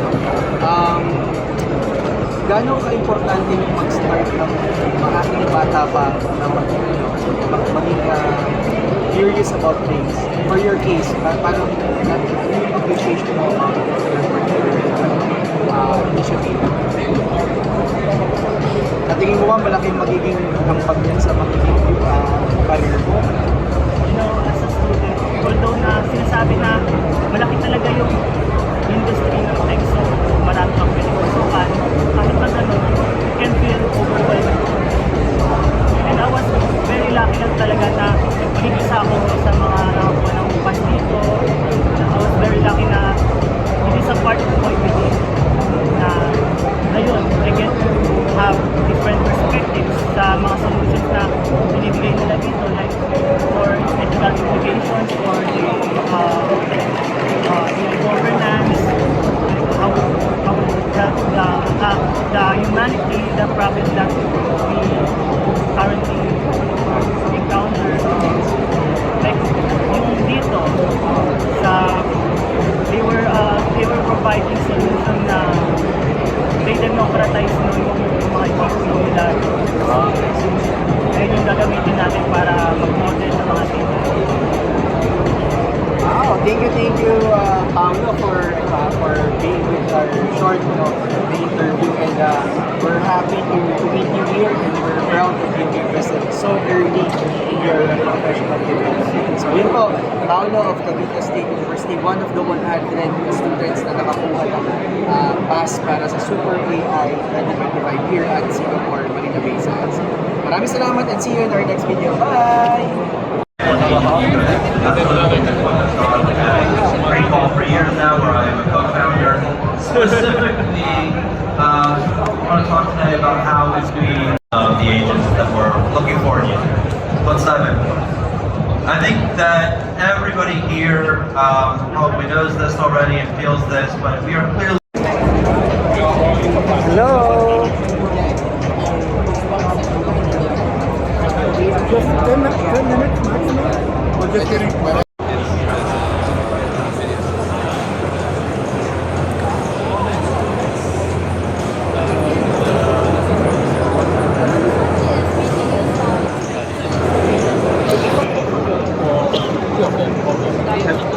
Gaano ka-importante yung mag-start ng mga bata pa na maging curious about things? For your case, paano yung appreciation mo about your particular initiative? Sa tingin mo ba malaking magiging hampag yan sa magiging career mo? You know, as a student, although na sinasabi na malaki talaga yung industry ng tech, so marami kang pwede pasukan, kahit na gano'n, you can feel overwhelmed. And I was very lucky lang talaga na maging isa ako sa mga nakakuha ng pass dito. I was very lucky na it is a part of my belief na ayun, I get to have different perspectives sa mga solutions na binibigay nila dito, like for ethical implications, for the governance, how the humanity, the problem that we currently encounter. Like yung dito, they were providing solution na they democratize yung mga GPU nila. Ayun yung gagamitin natin para mag-model ng mga data. Wow, thank you, Paolo, for being with our short, the interview, and we're happy to meet you here, and we're proud that you invested so early in your professional development. So yun po, Paolo of Cavite State University, one of the 100 students na nakakuha ng pass para sa SuperAI 2025 here at Singapore, Marina Bay Sands. Maraming salamat and see you in our next video. Bye! Call for years now, where I am a co-founder. Specifically, I want to talk today about how it's being the agents that we're looking for here. Let's dive in. I think that everybody here probably knows this already and feels this, but we are clearly. Hello! Just 10 minutes maximum. We're just getting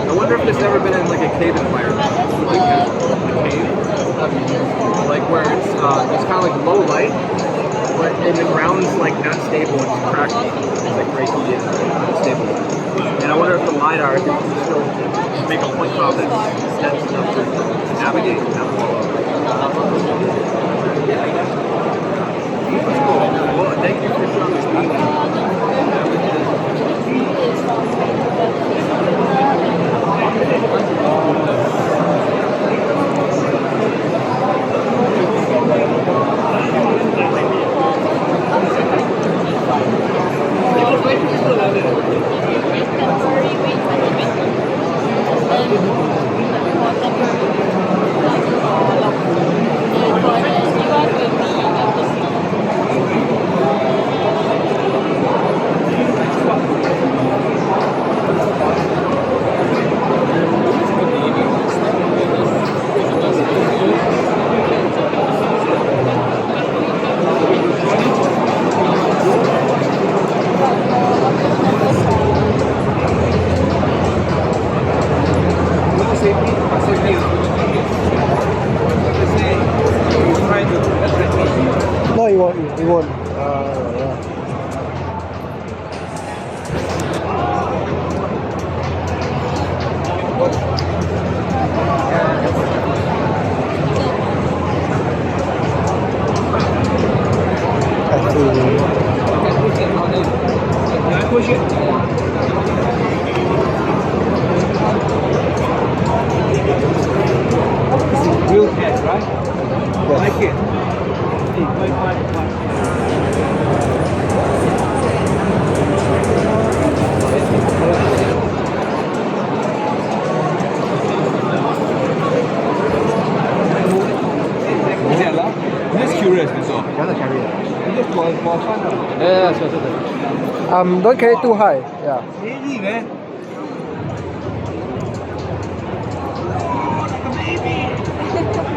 I wonder if there's ever been in like a cave environment, like a cave, like where it's kind of like low light, but and the ground's like not stable, it's cracked, it's like breaking in, unstable. And I wonder if the LiDAR can still make a point cloud that's dense enough to navigate that wall. Well, thank you for showing us Real cat, right? Like it. I'm just curious, that's all. You want to carry it? Just for fun. Yeah, sure. Don't carry too high. Yeah. Really, man.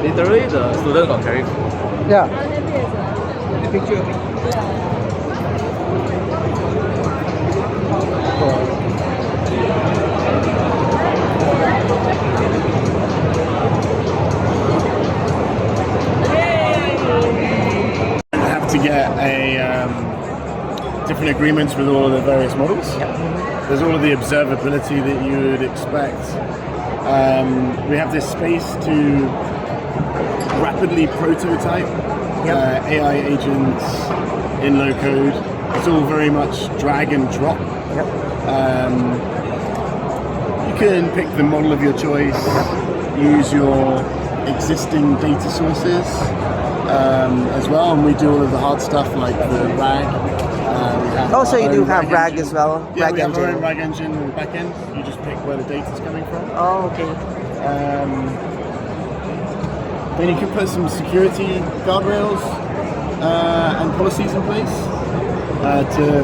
Literally, the student got carried. Yeah. The picture of it. Have to get different agreements with all of the various models. There's all of the observability that you would expect. We have this space to rapidly prototype AI agents in low code. It's all very much drag and drop. You can pick the model of your choice, use your existing data sources as well, and we do all of the hard stuff like the RAG. So you do have RAG as well? Yeah, RAG we have engine. our own RAG engine on the back end. You just pick where the data's coming from. Oh, okay. Then you can put some security guardrails and policies in place to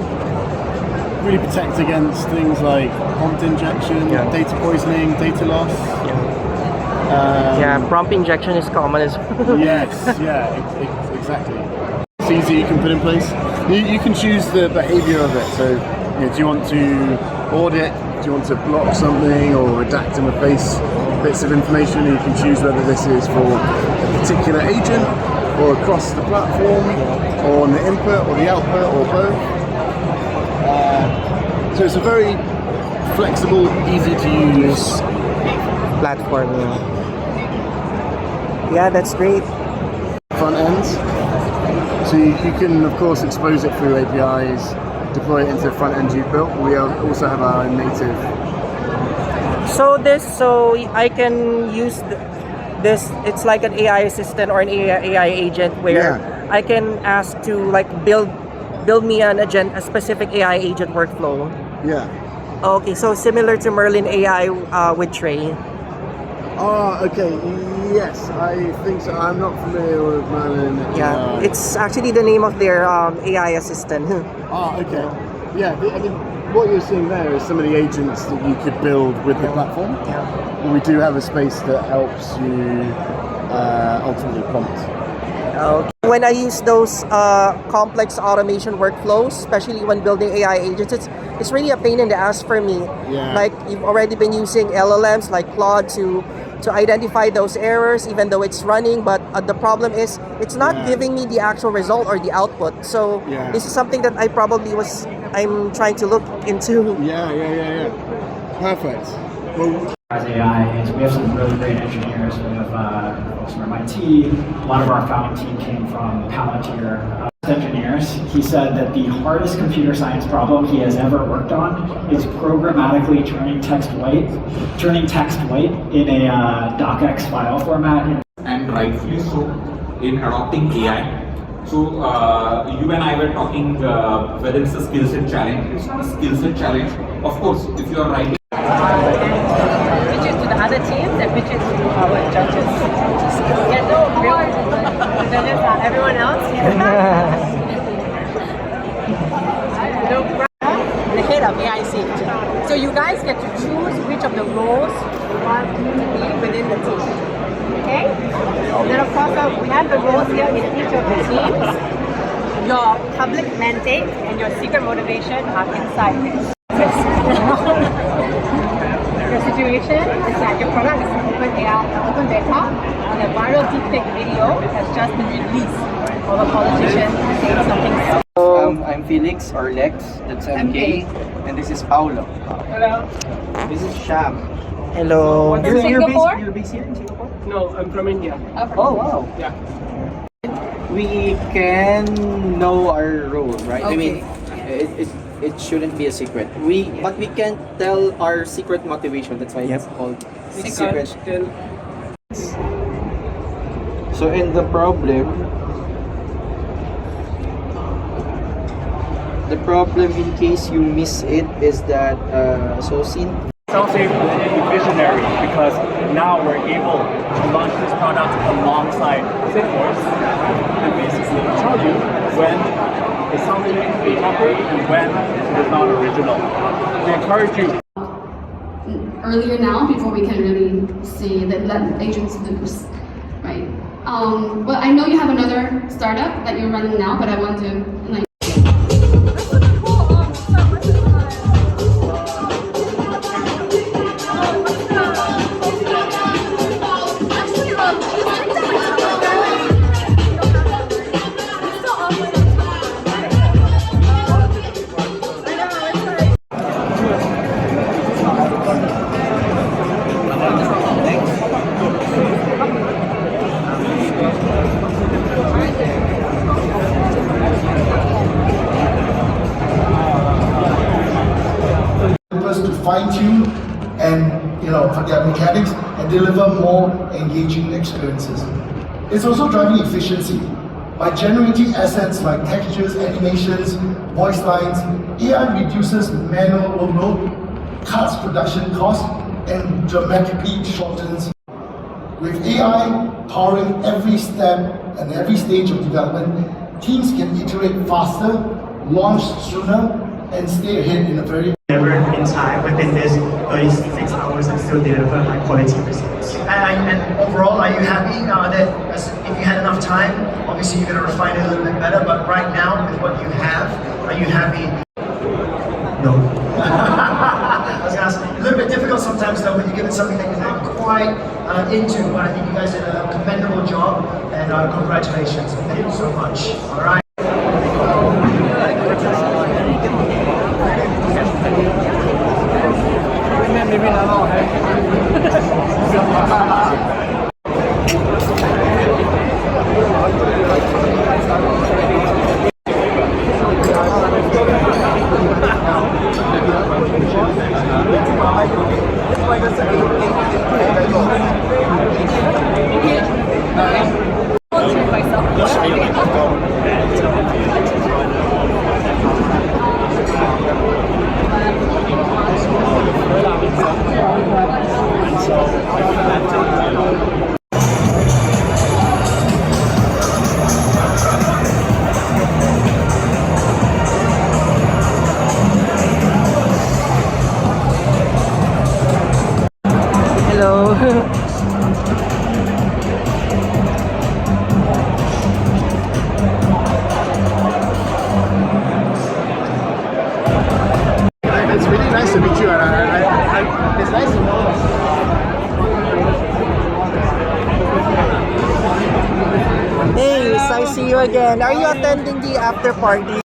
really protect against things like prompt injection, data poisoning, data loss. Prompt injection is common as well. Yes, exactly. It's easy, you can put in place. You can choose the behavior of it. So, do you want to audit? Do you want to block something or redact and replace bits of information? You can choose whether this is for a particular agent or across the platform or on the input or the output or both. So it's a very flexible, easy to use platform. Yeah, that's great. Front ends. So you can, of course, expose it through APIs, deploy it into the front end you've built. We also have our native. So I can use this. It's like an AI assistant or an AI agent where I can ask to like build me a specific AI agent workflow. Yeah. Okay, so similar to Merlin AI with Trey. Oh, okay. Yes, I think so. I'm not familiar with Merlin. Yeah, it's actually the name of their AI assistant. Oh, okay. Yeah, I mean, what you're seeing there is some of the agents that you could build with the platform. Yeah. And we do have a space that helps you ultimately prompt. When I use those complex automation workflows, especially when building AI agents, it's really a pain in the ass for me. Yeah. Like you've already been using LLMs like Claude to identify those errors, even though it's running. But the problem is it's not giving me the actual result or the output. So this is something that I'm trying to look into. Yeah. Perfect. Well, AI is we have some really great engineers. We have folks from MIT. A lot of our founding team came from Palantir. Engineers, he said that the hardest computer science problem he has ever worked on is programmatically turning text white in a docx file format. And rightfully so in adopting AI. So you and I were talking whether it's a skill set challenge. It's not a skill set challenge. Of course, if you are writing. Pitches to the other teams and pitches to our judges. Yeah, no, the judges are everyone else. The head of AI safety. So you guys get to choose which of the roles you want to be within the team. Okay? Then of course we have the roles here in each of the teams. Your public mandate and your secret motivation are inside this. Your situation is that your product is open AI, open data, and a viral deepfake video has just been released of a politician saying something. I'm Felix or Lex, that's MK, and this is Paulo. Hello. This is Sham. Hello. From Singapore? You're based here in Singapore? No, I'm from India. Oh, wow. Yeah. We can know our role, right? I mean, Okay. it shouldn't be a secret. But we can't tell our secret motivation. That's why it's called We secret. can't tell. So in the problem in case you miss it is that It's also visionary because now we're able to launch this product alongside Salesforce and basically tell you when it's something is proper and when it is not original. We encourage you. Earlier now, before we can really see that let agents lose, right? Well, I know you have another startup that you're running now, but I want to like. To fine-tune and their mechanics and deliver more engaging experiences. It's also driving efficiency. By generating assets like textures, animations, voice lines, AI reduces manual workload, cuts production costs, and dramatically shortens. With AI powering every step and every stage of development, teams can iterate faster, launch sooner, and stay ahead in a very never in time within this 36 hours and still deliver high quality results. And overall, are you happy that if you had enough time, obviously you're going to refine it a little bit better, but right now with what you have, are you happy? No. I was going to ask, a little bit difficult sometimes though when you give it something that you're not quite into, but I think you guys did a commendable job and congratulations. Thank you so much. All right. It's really nice to meet you, and it's nice to know. Hey, nice to see you again. Are you attending the after party?